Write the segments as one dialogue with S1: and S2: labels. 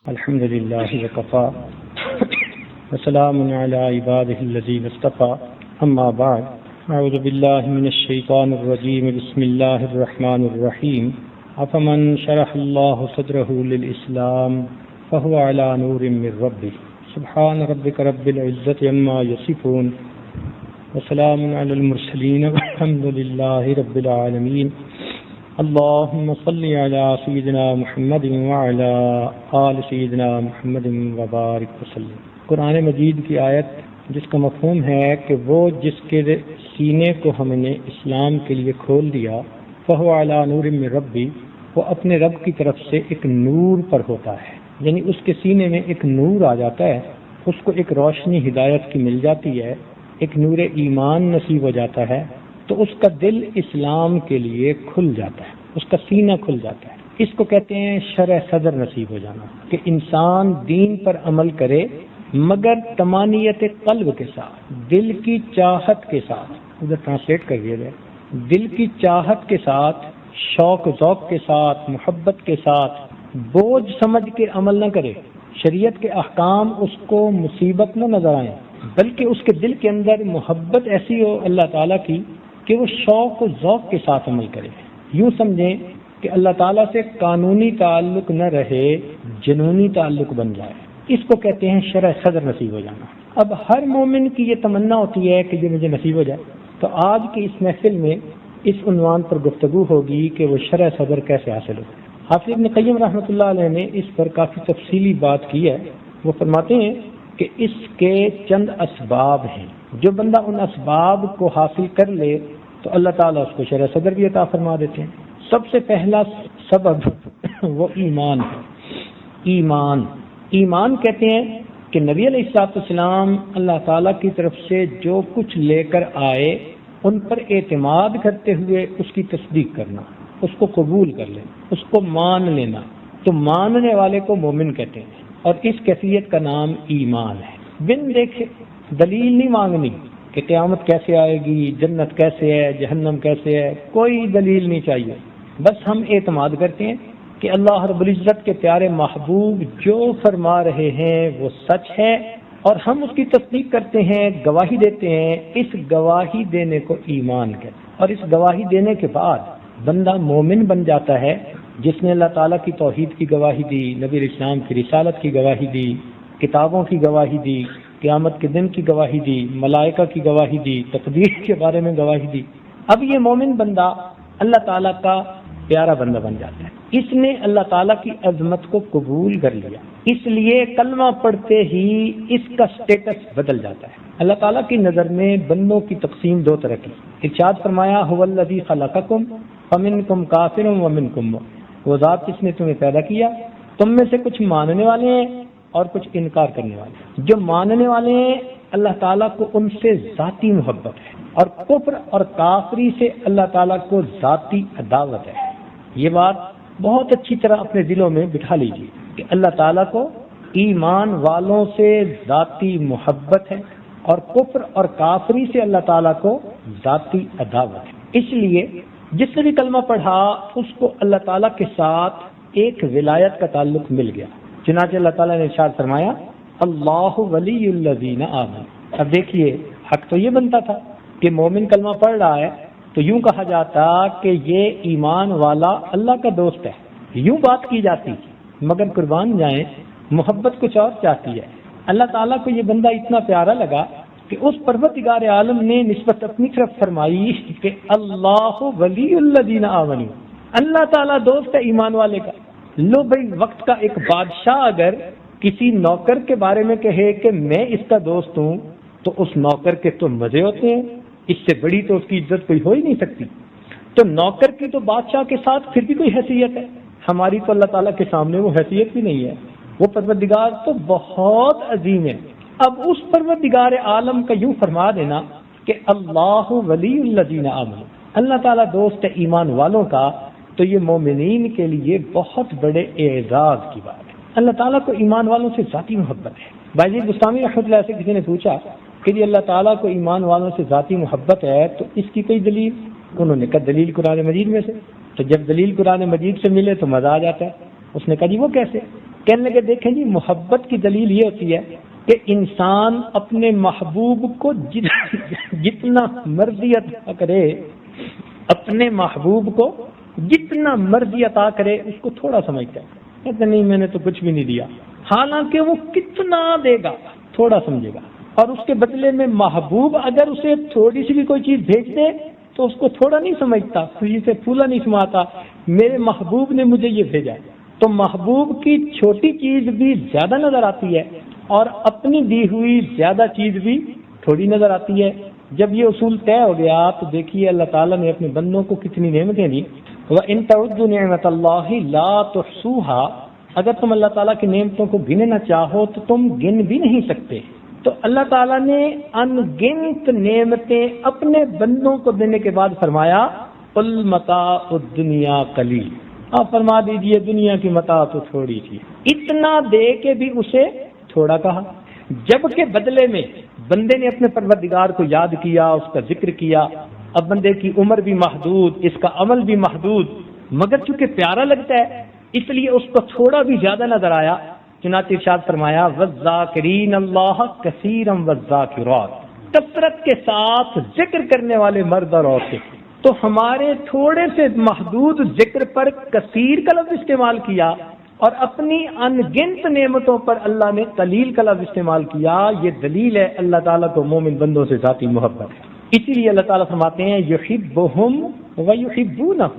S1: الحمد لله وكفى وسلام على عباده الذين اصطفى اما بعد اعوذ بالله من الشيطان الرجيم بسم الله الرحمن الرحيم افمن شرح الله صدره للاسلام فهو على نور من ربه سبحان ربك رب العزة عما يصفون وسلام على المرسلين والحمد لله رب العالمين اللهم صل على سيدنا محمد وعلى آل سيدنا محمد وبارك وسلم۔ قرآن مجید کی آیت جس کا مفہوم ہے کہ وہ جس کے سینے کو ہم نے اسلام کے لیے کھول دیا، فہو علی نور من ربی، وہ اپنے رب کی طرف سے ایک نور پر ہوتا ہے، یعنی اس کے سینے میں ایک نور آ جاتا ہے، اس کو ایک روشنی ہدایت کی مل جاتی ہے، ایک نور ایمان نصیب ہو جاتا ہے، تو اس کا دل اسلام کے لیے کھل جاتا ہے، اس کا سینہ کھل جاتا ہے۔ اس کو کہتے ہیں شرح صدر نصیب ہو جانا، کہ انسان دین پر عمل کرے مگر طمانیت قلب کے ساتھ، دل کی چاہت کے ساتھ، ادھر ٹرانسلیٹ کر دیا جائے، دل کی چاہت کے ساتھ، شوق ذوق کے ساتھ، محبت کے ساتھ، بوجھ سمجھ کے عمل نہ کرے، شریعت کے احکام اس کو مصیبت نہ نظر آئیں، بلکہ اس کے دل کے اندر محبت ایسی ہو اللہ تعالیٰ کی کہ وہ شوق و ذوق کے ساتھ عمل کرے۔ یوں سمجھیں کہ اللہ تعالیٰ سے قانونی تعلق نہ رہے، جنونی تعلق بن جائے، اس کو کہتے ہیں شرح صدر نصیب ہو جانا۔ اب ہر مومن کی یہ تمنا ہوتی ہے کہ یہ مجھے نصیب ہو جائے، تو آج کی اس محفل میں اس عنوان پر گفتگو ہوگی کہ وہ شرح صدر کیسے حاصل ہو۔ حافظ ابن قیم رحمۃ اللہ علیہ نے اس پر کافی تفصیلی بات کی ہے۔ وہ فرماتے ہیں کہ اس کے چند اسباب ہیں، جو بندہ ان اسباب کو حاصل کر لے تو اللہ تعالیٰ اس کو شرح صدر بھی عطا فرما دیتے ہیں۔ سب سے پہلا سبب وہ ایمان ہے۔ ایمان کہتے ہیں کہ نبی علیہ السلام اللہ تعالیٰ کی طرف سے جو کچھ لے کر آئے ان پر اعتماد کرتے ہوئے اس کی تصدیق کرنا، اس کو قبول کر لینا، اس کو مان لینا، تو ماننے والے کو مومن کہتے ہیں، اور اس کیفیت کا نام ایمان ہے۔ بن دیکھے دلیل نہیں مانگنی کہ قیامت کیسے آئے گی، جنت کیسے ہے، جہنم کیسے ہے، کوئی دلیل نہیں چاہیے، بس ہم اعتماد کرتے ہیں کہ اللہ رب العزت کے پیارے محبوب جو فرما رہے ہیں وہ سچ ہے، اور ہم اس کی تصدیق کرتے ہیں، گواہی دیتے ہیں۔ اس گواہی دینے کو ایمان کہتے ہیں، اور اس گواہی دینے کے بعد بندہ مومن بن جاتا ہے، جس نے اللہ تعالیٰ کی توحید کی گواہی دی، نبی علیہ السلام کی رسالت کی گواہی دی، کتابوں کی گواہی دی، قیامت کے دن کی گواہی دی، ملائکہ کی گواہی دی، تقدیر کے بارے میں گواہی دی۔ اب یہ مومن بندہ اللہ تعالیٰ کا پیارا بندہ بن جاتا ہے، اس نے اللہ تعالیٰ کی عظمت کو قبول کر لیا، اس لیے کلمہ پڑھتے ہی اس کا سٹیٹس بدل جاتا ہے۔ اللہ تعالیٰ کی نظر میں بندوں کی تقسیم دو طرح کی، ارشاد فرمایا هو الذی خلقکم فمنکم کافر ومنکم مؤمن، وہ ذات جس نے تمہیں پیدا کیا، تم میں سے کچھ ماننے والے ہیں اور کچھ انکار کرنے والے ہیں۔ جو ماننے والے ہیں اللہ تعالیٰ کو ان سے ذاتی محبت ہے، اور کفر اور کافری سے اللہ تعالیٰ کو ذاتی عداوت ہے۔ یہ بات بہت اچھی طرح اپنے دلوں میں بٹھا لیجیے کہ اللہ تعالیٰ کو ایمان والوں سے ذاتی محبت ہے، اور کفر اور کافری سے اللہ تعالیٰ کو ذاتی عداوت ہے۔ اس لیے جس نے بھی کلمہ پڑھا اس کو اللہ تعالیٰ کے ساتھ ایک ولایت کا تعلق مل گیا۔ چنانچہ اللہ تعالیٰ نے ارشاد فرمایا اللہ ولی الذین آمنوا۔ اب دیکھیے حق تو یہ بنتا تھا کہ مومن کلمہ پڑھ رہا ہے تو یوں کہا جاتا کہ یہ ایمان والا اللہ کا دوست ہے، یوں بات کی جاتی، مگر قربان جائیں محبت کچھ اور چاہتی ہے۔ اللہ تعالیٰ کو یہ بندہ اتنا پیارا لگا کہ اس پروردگار عالم نے نسبت اپنی طرف فرمائی کہ اللہ ولی الذین آمنوا، اللہ تعالیٰ دوست ہے ایمان والے کا۔ لو بھائی، وقت کا ایک بادشاہ اگر کسی نوکر کے بارے میں کہے کہ میں اس کا دوست ہوں تو اس نوکر کے تو مزے ہوتے ہیں، اس سے بڑی تو اس کی عزت کوئی ہو ہی نہیں سکتی۔ تو نوکر کی تو بادشاہ کے ساتھ پھر بھی کوئی حیثیت ہے، ہماری تو اللہ تعالیٰ کے سامنے وہ حیثیت بھی نہیں ہے۔ وہ پروردگار تو بہت عظیم ہے۔ اب اس پروردگار عالم کا یوں فرما دینا کہ اللہ ولی الذین آمنوا، اللہ تعالیٰ دوست ہے ایمان والوں کا، تو یہ مومنین کے لیے بہت بڑے اعزاز کی بات ہے۔ اللہ تعالیٰ کو ایمان والوں سے ذاتی محبت ہے۔ باجی بستامی رحمۃ اللہ سے کسی نے پوچھا کہ جی اللہ تعالیٰ کو ایمان والوں سے ذاتی محبت ہے تو اس کی کوئی دلیل؟ انہوں نے کہا دلیل قرآن مجید میں سے۔ تو جب دلیل قرآن مجید سے ملے تو مزہ آ جاتا ہے۔ اس نے کہا جی وہ کیسے؟ کہنے لگے دیکھیں جی محبت کی دلیل یہ ہوتی ہے کہ انسان اپنے محبوب کو جتنا مرضی عطا کرے، اپنے محبوب کو جتنا مرضی عطا کرے اس کو تھوڑا سمجھتا ہے، کہتے نہیں میں نے تو کچھ بھی نہیں دیا، حالانکہ وہ کتنا دے گا تھوڑا سمجھے گا، اور اس کے بدلے میں محبوب اگر اسے تھوڑی سی بھی کوئی چیز بھیج دے تو اس کو تھوڑا نہیں سمجھتا، خوشی سے پھولا نہیں سماتا، میرے محبوب نے مجھے یہ بھیجا۔ تو محبوب کی چھوٹی چیز بھی زیادہ نظر آتی ہے اور اپنی دی ہوئی زیادہ چیز بھی تھوڑی نظر آتی ہے۔ جب یہ اصول طے ہو گیا تو دیکھیے اللہ تعالیٰ نے اپنے بندوں کو کتنی نعمتیں دی۔ وَإِن تَعُدُّوا نِعْمَتَ اللَّهِ لَا تُحْصُوهَا، اگر تم اللہ تعالیٰ کی نعمتوں کو گننا چاہو تو تم گن بھی نہیں سکتے۔ تو اللہ تعالیٰ نے ان گنت نعمتیں اپنے بندوں کو دینے کے بعد فرمایا قُلْ مَتَاعُ الدُّنْيَا قَلِيلٌ، آپ فرما دیجئے دنیا کی متاع تو تھوڑی تھی، اتنا دے کے بھی اسے تھوڑا کہا، جبکہ بدلے میں بندے نے اپنے پروردگار کو یاد کیا، اس کا ذکر کیا۔ اب بندے کی عمر بھی محدود، اس کا عمل بھی محدود، مگر چونکہ پیارا لگتا ہے اس لیے اس کو تھوڑا بھی زیادہ نظر آیا، چنانچہ ارشاد فرمایا وَالذَّاكِرِينَ اللَّهَ كَثِيرًا وَالذَّاكِرَاتِ، کثرت کے ساتھ ذکر کرنے والے مرد اور عورتیں۔ تو ہمارے تھوڑے سے محدود ذکر پر کثیر کا لفظ استعمال کیا اور اپنی ان گنت نعمتوں پر اللہ نے قلیل کا لفظ استعمال کیا۔ یہ دلیل ہے اللہ تعالیٰ کو مومن بندوں سے ذاتی محبت ہے۔ اسی لیے اللہ تعالیٰ فرماتے ہیں یحبہم ویحبونہ۔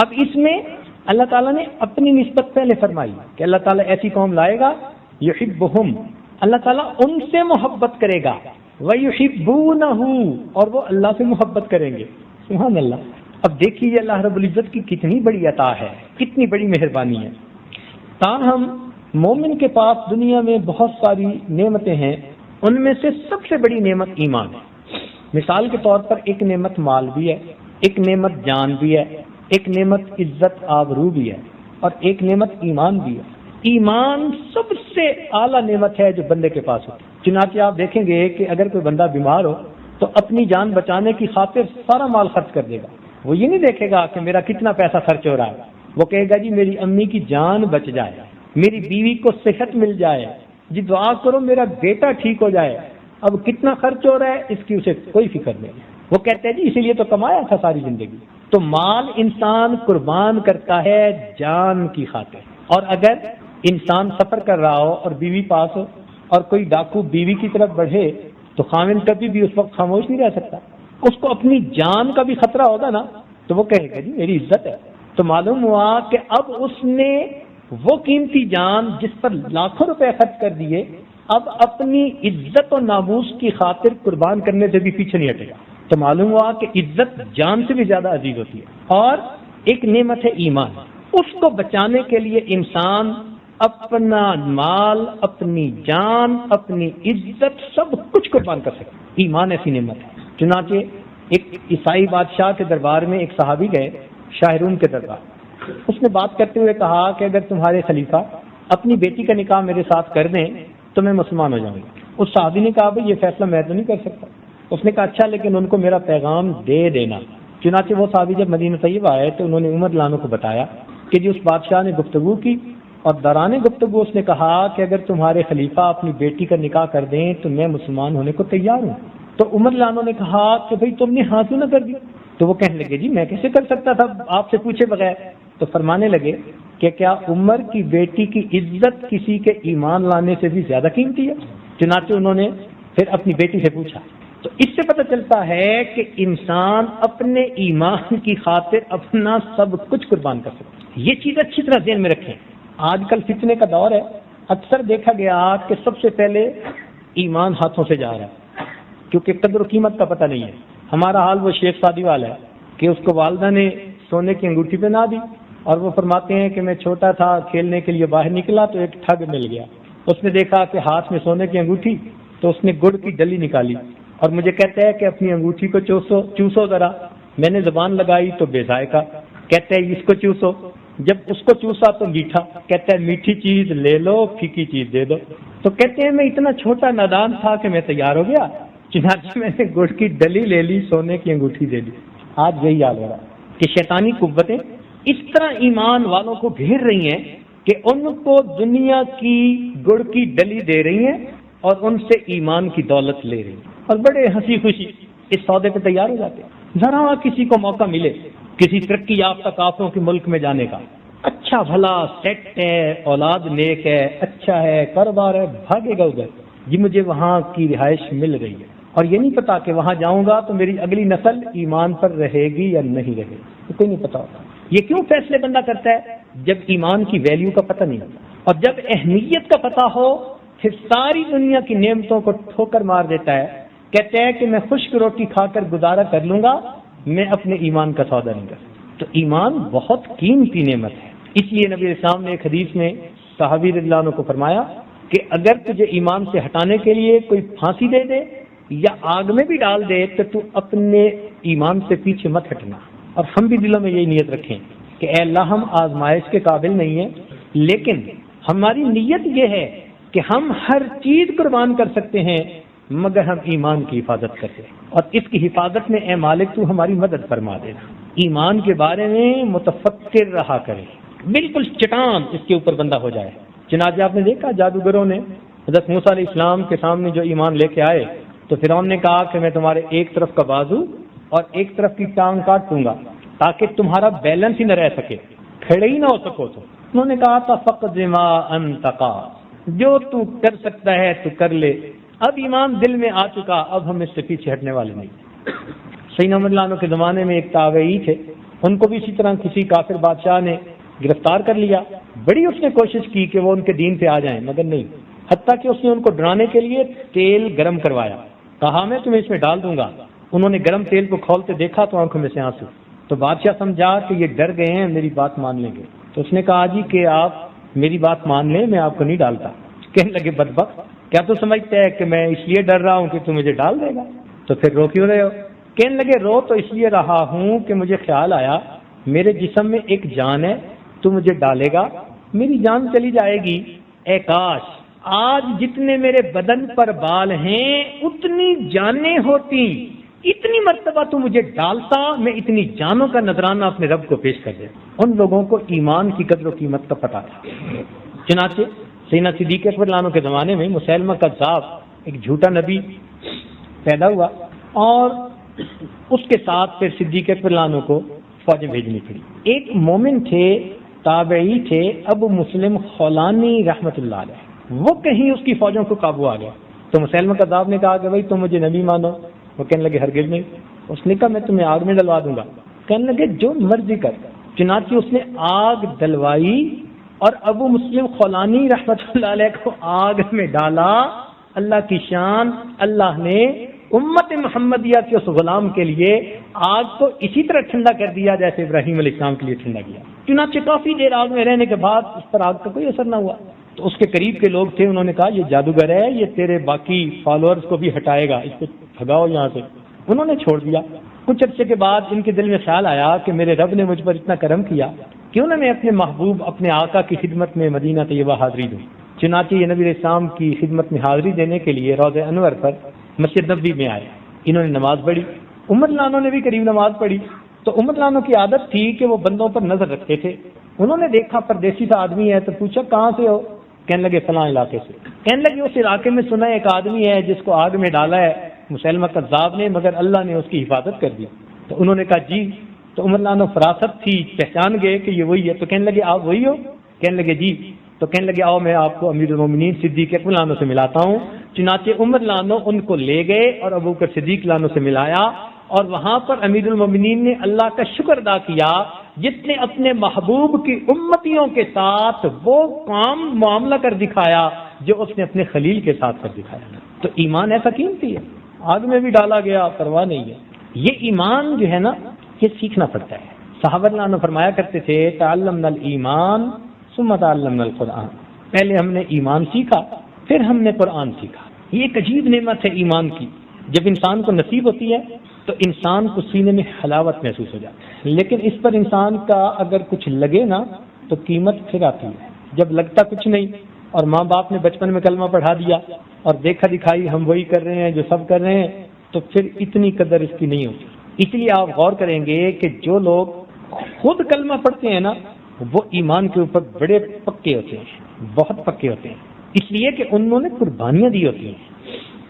S1: اب اس میں اللہ تعالیٰ نے اپنی نسبت پہلے فرمائی کہ اللہ تعالیٰ ایسی قوم لائے گا، یحبہم، اللہ تعالیٰ ان سے محبت کرے گا، ویحبونہ، اور وہ اللہ سے محبت کریں گے۔ سبحان اللہ۔ اب دیکھیے اللہ رب العزت کی کتنی بڑی عطا ہے، کتنی بڑی مہربانی ہے۔ تاہم مومن کے پاس دنیا میں بہت ساری نعمتیں ہیں، ان میں سے سب سے بڑی نعمت ایمان ہے۔ مثال کے طور پر ایک نعمت مال بھی ہے، ایک نعمت جان بھی ہے، ایک نعمت عزت آبرو بھی ہے، اور ایک نعمت ایمان بھی ہے۔ ایمان سب سے اعلیٰ نعمت ہے جو بندے کے پاس ہوتی ہے۔ چنانچہ آپ دیکھیں گے کہ اگر کوئی بندہ بیمار ہو تو اپنی جان بچانے کی خاطر سارا مال خرچ کر دے گا، وہ یہ نہیں دیکھے گا کہ میرا کتنا پیسہ خرچ ہو رہا ہے، وہ کہے گا جی میری امی کی جان بچ جائے، میری بیوی کو صحت مل جائے، جی دعا کرو میرا بیٹا ٹھیک ہو جائے۔ اب کتنا خرچ ہو رہا ہے اس کی اسے کوئی فکر نہیں، وہ کہتے ہیں جی اسی لیے تو کمایا تھا ساری زندگی۔ تو مال انسان قربان کرتا ہے جان کی خاطر، اور اگر انسان سفر کر رہا ہو اور بیوی پاس ہو اور کوئی ڈاکو بیوی کی طرف بڑھے تو خاوند کبھی بھی اس وقت خاموش نہیں رہ سکتا، اس کو اپنی جان کا بھی خطرہ ہوگا نا، تو وہ کہے گا جی میری عزت ہے۔ تو معلوم ہوا کہ اب اس نے وہ قیمتی جان جس پر لاکھوں روپے خرچ کر دیے، اب اپنی عزت و ناموس کی خاطر قربان کرنے سے بھی پیچھے نہیں ہٹے گا۔ تو معلوم ہوا کہ عزت جان سے بھی زیادہ عزیز ہوتی ہے۔ اور ایک نعمت ہے ایمان، اس کو بچانے کے لیے انسان اپنا مال، اپنی جان، اپنی عزت سب کچھ قربان کر سکتا ہے۔ ایمان ایسی نعمت ہے۔ چنانچہ ایک عیسائی بادشاہ کے دربار میں ایک صحابی گئے، شاہ روم کے دربار، اس نے بات کرتے ہوئے کہا کہ اگر تمہارے خلیفہ اپنی بیٹی کا نکاح میرے ساتھ کر دیں تو میں مسلمان ہو جاؤں گا۔ اس صحابی نے کہا بھائی یہ فیصلہ میں تو نہیں کر سکتا۔ اس نے کہا اچھا لیکن ان کو میرا پیغام دے دینا۔ چنانچہ وہ صحابی جب مدینہ طیبہ آئے تو انہوں نے عمر لانو کو بتایا کہ جی اس بادشاہ نے گفتگو کی، اور دوران گفتگو اس نے کہا کہ اگر تمہارے خلیفہ اپنی بیٹی کا نکاح کر دیں تو میں مسلمان ہونے کو تیار ہوں۔ تو عمر لانو نے کہا کہ بھائی تم نے ہاں کیوں نہ کر دی؟ تو وہ کہنے لگے جی میں کیسے کر سکتا تھا آپ سے پوچھے بغیر؟ تو فرمانے لگے کہ کیا عمر کی بیٹی کی عزت کسی کے ایمان لانے سے بھی زیادہ قیمتی ہے؟ چنانچہ انہوں نے پھر اپنی بیٹی سے پوچھا۔ تو اس سے پتہ چلتا ہے کہ انسان اپنے ایمان کی خاطر اپنا سب کچھ قربان کر سکتا ہے۔ یہ چیز اچھی طرح ذہن میں رکھیں۔ آج کل فتنے کا دور ہے، اکثر دیکھا گیا کہ سب سے پہلے ایمان ہاتھوں سے جا رہا ہے، کیونکہ قدر و قیمت کا پتہ نہیں ہے۔ ہمارا حال وہ شیخ سعدی والا ہے کہ اس کو والدہ نے سونے کی انگوٹھی پہنا دی، اور وہ فرماتے ہیں کہ میں چھوٹا تھا کھیلنے کے لیے باہر نکلا تو ایک ٹھگ مل گیا، اس نے دیکھا کہ ہاتھ میں سونے کی انگوٹھی، تو اس نے گڑ کی ڈلی نکالی اور مجھے کہتا ہے کہ اپنی انگوٹھی کو چوسو ذرا۔ میں نے زبان لگائی تو بے ذائقہ، کہتا ہے اس کو چوسو۔ جب اس کو چوسا تو میٹھا، کہتا ہے میٹھی چیز لے لو پھیکی چیز دے دو۔ تو کہتے ہیں میں اتنا چھوٹا نادان تھا کہ میں تیار ہو گیا، چنانچہ میں نے گڑ کی ڈلی لے لی، سونے کی انگوٹھی دے دی۔ آج یہی حال ہو رہا ہے کہ شیطانی قوتیں اس طرح ایمان والوں کو گھیر رہی ہیں کہ ان کو دنیا کی گڑ کی ڈلی دے رہی ہیں اور ان سے ایمان کی دولت لے رہی ہیں، اور بڑے ہنسی خوشی اس سودے پہ تیار ہو جاتے ہیں۔ ذرا کسی کو موقع ملے کسی ترقی یافتہ کافروں کے ملک میں جانے کا، اچھا بھلا سیٹ ہے، اولاد نیک ہے، اچھا ہے، کاروبار ہے، بھاگے گا ادھر، جی مجھے وہاں کی رہائش مل رہی ہے، اور یہ نہیں پتا کہ وہاں جاؤں گا تو میری اگلی نسل ایمان پر رہے گی یا نہیں رہے گی، کوئی نہیں پتا ہوتا۔ یہ کیوں فیصلے بندہ کرتا ہے؟ جب ایمان کی ویلیو کا پتہ نہیں ہوتا، اور جب اہمیت کا پتہ ہو پھر ساری دنیا کی نعمتوں کو ٹھوکر مار دیتا ہے، کہتے ہیں کہ میں خشک روٹی کھا کر گزارا کر لوں گا، میں اپنے ایمان کا سودا نہیں کرتا۔ تو ایمان بہت قیمتی نعمت ہے، اس لیے نبی اسلام نے ایک حدیث میں صحابی رضی اللہ عنہ کو فرمایا کہ اگر تجھے ایمان سے ہٹانے کے لیے کوئی پھانسی دے دے یا آگ میں بھی ڈال دے تو اپنے ایمان سے پیچھے مت ہٹنا۔ اور ہم بھی دلوں میں یہی نیت رکھیں کہ اے اللہ ہم آزمائش کے قابل نہیں ہیں، لیکن ہماری نیت یہ ہے کہ ہم ہر چیز قربان کر سکتے ہیں مگر ہم ایمان کی حفاظت کرتے ہیں، اور اس کی حفاظت میں اے مالک تو ہماری مدد فرما دینا۔ ایمان کے بارے میں متفکر رہا کرے، بالکل چٹان اس کے اوپر بندہ ہو جائے۔ چنانچہ آپ نے دیکھا جادوگروں نے حضرت موسیٰ علیہ السلام کے سامنے جو ایمان لے کے آئے تو فرعون نے کہا کہ میں تمہارے ایک طرف کا بازو اور ایک طرف کی ٹانگ کاٹ دوں گا تاکہ تمہارا بیلنس ہی نہ رہ سکے، کھڑے ہی نہ ہو سکو۔ تو انہوں نے کہا تھا فقد ما انت قاد، جو تو کر سکتا ہے تو کر لے، اب ایمان دل میں آ چکا، اب ہم اس سے پیچھے ہٹنے والے نہیں۔ سیدنا عمر رضی اللہ عنہ کے زمانے میں ایک تابعی تھے، ان کو بھی اسی طرح کسی کافر بادشاہ نے گرفتار کر لیا، بڑی اس نے کوشش کی کہ وہ ان کے دین پہ آ جائیں مگر نہیں، حتیٰ کہ اس نے ان کو ڈرانے کے لیے تیل گرم کروایا، کہا میں تمہیں اس میں ڈال دوں گا۔ انہوں نے گرم تیل کو کھولتے دیکھا تو آنکھوں میں سے آنسو، تو بادشاہ سمجھا کہ یہ ڈر گئے ہیں، میری بات مان لیں گے، تو اس نے کہا جی کہ آپ میری بات مان لیں، میں آپ کو نہیں ڈالتا۔ کہنے لگے بدبخت، کیا تو سمجھتا ہے کہ میں اس لیے ڈر رہا ہوں کہ تو مجھے ڈال دے گا، تو پھر رو کیوں رہے ہو؟ کہنے لگے رو تو اس لیے رہا ہوں کہ مجھے خیال آیا میرے جسم میں ایک جان ہے، تو مجھے ڈالے گا، میری جان چلی جائے گی، اے کاش آج جتنے میرے بدن پر بال ہیں اتنی جانیں ہوتی، اتنی مرتبہ تو مجھے ڈالتا، میں اتنی جانوں کا نذرانہ اپنے رب کو پیش کر دے۔ ان لوگوں کو ایمان کی قدر و قیمت کا پتہ تھا۔ چنانچہ سیدنا صدیق اکبر رضی اللہ عنہ کے زمانے میں مسیلمہ کذاب ایک جھوٹا نبی پیدا ہوا، اور اس کے ساتھ پھر صدیق اکبر رضی اللہ عنہ کو فوجیں بھیجنی پڑی۔ ایک مومن تھے، تابعی تھے، ابو مسلم خولانی رحمۃ اللہ علیہ، وہ کہیں اس کی فوجوں کو قابو آ گیا، تو مسیلمہ کذاب نے کہا کہ بھائی تم مجھے نبی مانو، وہ کہنے لگے ہرگز نہیں۔ اس نے کہا میں تمہیں آگ میں ڈلوا دوں گا، کہنے لگے جو مرضی کر۔ چنانچہ اس نے آگ ڈلوائی اور ابو مسلم خولانی رحمۃ اللہ علیہ کو آگ میں ڈالا۔ اللہ کی شان، اللہ نے امت محمدیہ کے اس غلام کے لیے آگ کو اسی طرح ٹھنڈا کر دیا جیسے ابراہیم علیہ السلام کے لیے ٹھنڈا کیا۔ چنانچہ کافی دیر آگ میں رہنے کے بعد اس پر آگ کا کوئی اثر نہ ہوا، تو اس کے قریب کے لوگ تھے، انہوں نے کہا یہ جادوگر ہے، یہ تیرے باقی فالوورز کو بھی ہٹائے گا، اس کو بھگاؤ یہاں سے۔ انہوں نے چھوڑ دیا۔ کچھ عرصے کے بعد ان کے دل میں خیال آیا کہ میرے رب نے مجھ پر اتنا کرم کیا، کیوں نہ میں اپنے محبوب اپنے آقا کی خدمت میں مدینہ طیبہ حاضری دوں۔ چنانچہ یہ نبی علیہ السلام کی خدمت میں حاضری دینے کے لیے روضہ انور پر مسجد نبوی میں آئے۔ انہوں نے نماز پڑھی، عمر رضی اللہ عنہ نے بھی قریب نماز پڑھی۔ تو عمر رضی اللہ عنہ کی عادت تھی کہ وہ بندوں پر نظر رکھتے تھے۔ انہوں نے دیکھا پردیسی سا آدمی ہے تو پوچھا کہاں سے ہو؟ کہنے لگے فلاں علاقے سے۔ کہنے لگے اس علاقے میں سنا ایک آدمی ہے جس کو آگ میں ڈالا ہے مسیلمہ کذاب نے، مگر اللہ نے اس کی حفاظت کر دی۔ تو انہوں نے کہا جی۔ تو عمر رضی اللہ عنہ فراست تھی، پہچان گئے کہ یہ وہی ہے، تو کہنے لگے آپ وہی ہو؟ کہنے لگے جی۔ تو کہنے لگے آؤ میں آپ کو امیر المومنین صدیق اکبر رضی اللہ عنہ سے ملاتا ہوں۔ چنانچہ عمر رضی اللہ عنہ ان کو لے گئے اور ابو بکر صدیق رضی اللہ عنہ سے ملایا، اور وہاں پر امیر المومنین نے اللہ کا شکر ادا کیا جس نے اپنے محبوب کی امتیوں کے ساتھ وہ کام معاملہ کر دکھایا جو اس نے اپنے خلیل کے ساتھ کر دکھایا۔ تو ایمان ایسا قیمتی ہے، آگ میں بھی ڈالا گیا پرواہ نہیں ہے۔ یہ ایمان جو ہے نا یہ سیکھنا پڑتا ہے۔ صحابہ رضی اللہ عنہ فرمایا کرتے تھے تعلمنا الایمان ثم تعلمنا القرآن، پہلے ہم نے ایمان سیکھا پھر ہم نے قرآن سیکھا۔ یہ ایک عجیب نعمت ہے ایمان کی، جب انسان کو نصیب ہوتی ہے تو انسان کو سینے میں حلاوت محسوس ہو جاتی ہے، لیکن اس پر انسان کا اگر کچھ لگے نا تو قیمت پھر آتی ہے۔ جب لگتا کچھ نہیں اور ماں باپ نے بچپن میں کلمہ پڑھا دیا اور دیکھا دکھائی ہم وہی کر رہے ہیں جو سب کر رہے ہیں، تو پھر اتنی قدر اس کی نہیں ہوتی۔ اس لیے آپ غور کریں گے کہ جو لوگ خود کلمہ پڑھتے ہیں نا وہ ایمان کے اوپر بڑے پکے ہوتے ہیں، بہت پکے ہوتے ہیں، اس لیے کہ انہوں نے قربانیاں دی ہوتی ہیں۔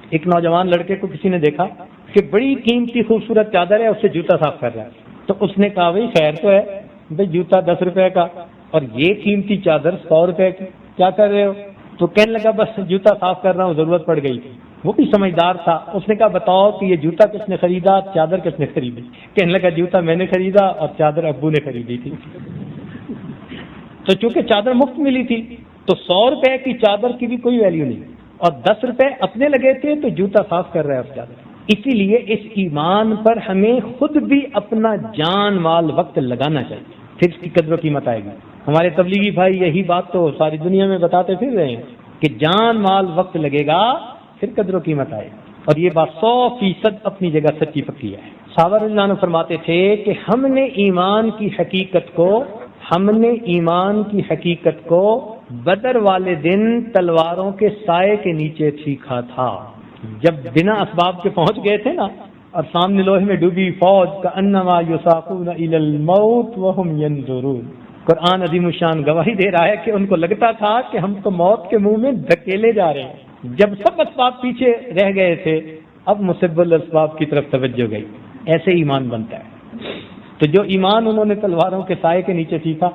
S1: ایک نوجوان لڑکے کو کسی نے دیکھا کہ بڑی قیمتی خوبصورت چادر ہے، اس سے جوتا صاف کر رہا ہے، تو اس نے کہا بھائی خیر تو ہے، بھائی جوتا 10 روپے کا اور یہ قیمتی چادر 100 روپے کی، کیا کر رہے ہو؟ تو کہنے لگا بس جوتا صاف کر رہا ہوں، ضرورت پڑ گئی تھی۔ وہ بھی سمجھدار تھا، اس نے کہا بتاؤ کہ یہ جوتا کس نے خریدا، چادر کس نے خریدی؟ کہنے لگا جوتا میں نے خریدا اور چادر ابو نے خریدی تھی۔ تو چونکہ چادر مفت ملی تھی تو 100 روپے کی چادر کی بھی کوئی ویلیو نہیں، اور 10 روپے اپنے لگے تھے تو جوتا صاف کر رہا ہے اس چادر۔ اسی لیے اس ایمان پر ہمیں خود بھی اپنا جان مال وقت لگانا چاہیے، پھر اس کی قدر و قیمت آئے گی۔ ہمارے تبلیغی بھائی یہی بات تو ساری دنیا میں بتاتے پھر رہے ہیں کہ جان مال وقت لگے گا پھر قدر و قیمت آئے گی، اور یہ بات 100% اپنی جگہ سچی پکی ہے۔ صحابہ رضی اللہ عنہ فرماتے تھے کہ ہم نے ایمان کی حقیقت کو بدر والے دن تلواروں کے سائے کے نیچے سیکھا تھا۔ جب بنا اسباب کے پہنچ گئے تھے نا، اور سامنے لوہے میں ڈوبی فوج کا انما یساقون الی الموت وهم ينظرون، قرآن عظیم الشان گواہی دے رہا ہے کہ ان کو لگتا تھا کہ ہم تو موت کے منہ میں دھکیلے جا رہے ہیں۔ جب سب اسباب پیچھے رہ گئے تھے، اب مسبب الاسباب کی طرف توجہ گئی۔ ایسے ایمان بنتا ہے۔ تو جو ایمان انہوں نے تلواروں کے سائے کے نیچے سیکھا،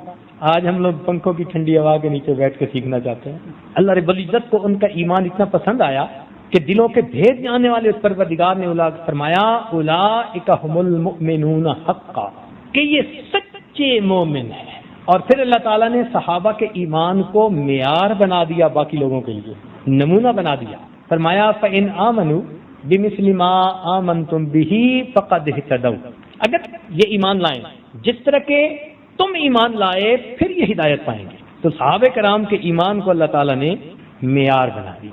S1: آج ہم لوگ پنکھوں کی ٹھنڈی ہوا کے نیچے بیٹھ کے سیکھنا چاہتے ہیں۔ اللہ رب العزت کو ان کا ایمان اتنا پسند آیا کہ دلوں کے بھید جاننے والے اس پروردگار نے فرمایا اولئک هم المؤمنون حقا، کہ یہ سچے مومن ہیں۔ اور پھر اللہ تعالیٰ نے صحابہ کے ایمان کو معیار بنا دیا، باقی لوگوں کے لیے نمونہ بنا دیا۔ فرمایا فَإِنْ آمَنُوا بِمِثْلِ مَا آمَنْتُمْ بِهِ فَقَدْ اهْتَدَوْا، اگر یہ ایمان لائیں جس طرح کے تم ایمان لائے پھر یہ ہدایت پائیں گے۔ تو صحابہ کرام کے ایمان کو اللہ تعالیٰ نے معیار بنا دی۔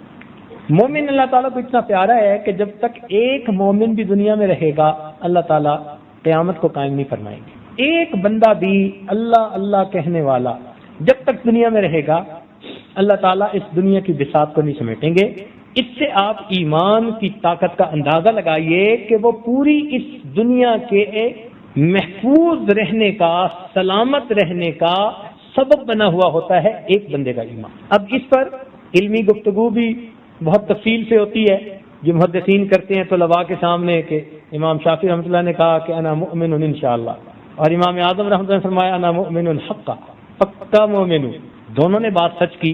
S1: مومن اللہ تعالیٰ کو اتنا پیارا ہے کہ جب تک ایک مومن بھی دنیا میں رہے گا اللہ تعالیٰ قیامت کو قائم نہیں فرمائیں گے۔ ایک بندہ بھی اللہ اللہ کہنے والا جب تک دنیا میں رہے گا اللہ تعالیٰ اس دنیا کی بساط کو نہیں سمیٹیں گے۔ اس سے آپ ایمان کی طاقت کا اندازہ لگائیے کہ وہ پوری اس دنیا کے محفوظ رہنے کا، سلامت رہنے کا سبب بنا ہوا ہوتا ہے ایک بندے کا ایمان۔ اب اس پر علمی گفتگو بھی بہت تفصیل سے ہوتی ہے، جو محدثین کرتے ہیں طلباء کے سامنے کہ امام شافعی رحمۃ اللہ نے کہا کہ انا مؤمن انشاءاللہ، اور امام اعظم رحمۃ اللہ نے فرمایا انا مؤمن حقا، پکا مومن ہوں۔ دونوں نے بات سچ کی۔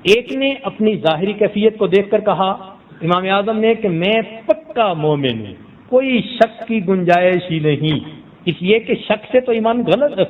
S1: ایک نے اپنی ظاہری کیفیت کو دیکھ کر کہا امام اعظم نے کہ میں پکا مومن ہوں، کوئی شک کی گنجائش ہی نہیں، اس لیے کہ شک سے تو ایمان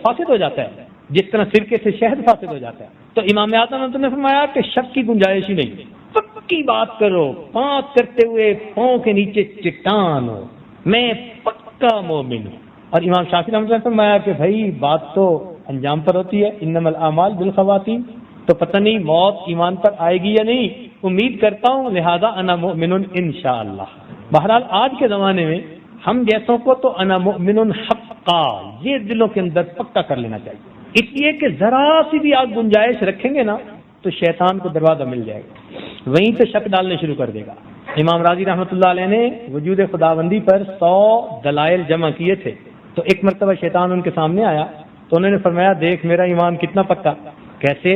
S1: فاسد ہو جاتا ہے، جس طرح سرکے سے شہد فاسد ہو جاتا ہے۔ تو امام اعظم نے فرمایا کہ شک کی گنجائش ہی نہیں، پکی بات کرو، پاک کرتے ہوئے پاؤں کے نیچے چٹان ہو، میں پکا مومن ہوں۔ اور امام شافعی رحمۃ اللہ نے فرمایا کہ بھائی بات تو انجام پر ہوتی ہے، انما الاعمال بالخواتیم، تو پتہ نہیں موت ایمان پر آئے گی یا نہیں، امید کرتا ہوں، لہذا انا مؤمن انشاءاللہ۔ بہرحال آج کے زمانے میں ہم جیسوں کو تو انا مؤمن حقا یہ دلوں کے اندر پکا کر لینا چاہیے، اس لیے کہ ذرا سی بھی آپ گنجائش رکھیں گے نا تو شیطان کو دروازہ مل جائے گا، وہیں سے شک ڈالنے شروع کر دے گا۔ امام راضی رحمۃ اللہ علیہ نے وجود خداوندی پر 100 دلائل جمع کیے تھے، تو ایک مرتبہ شیطان ان کے سامنے آیا تو انہوں نے فرمایا دیکھ میرا ایمان کتنا پکا۔ کیسے؟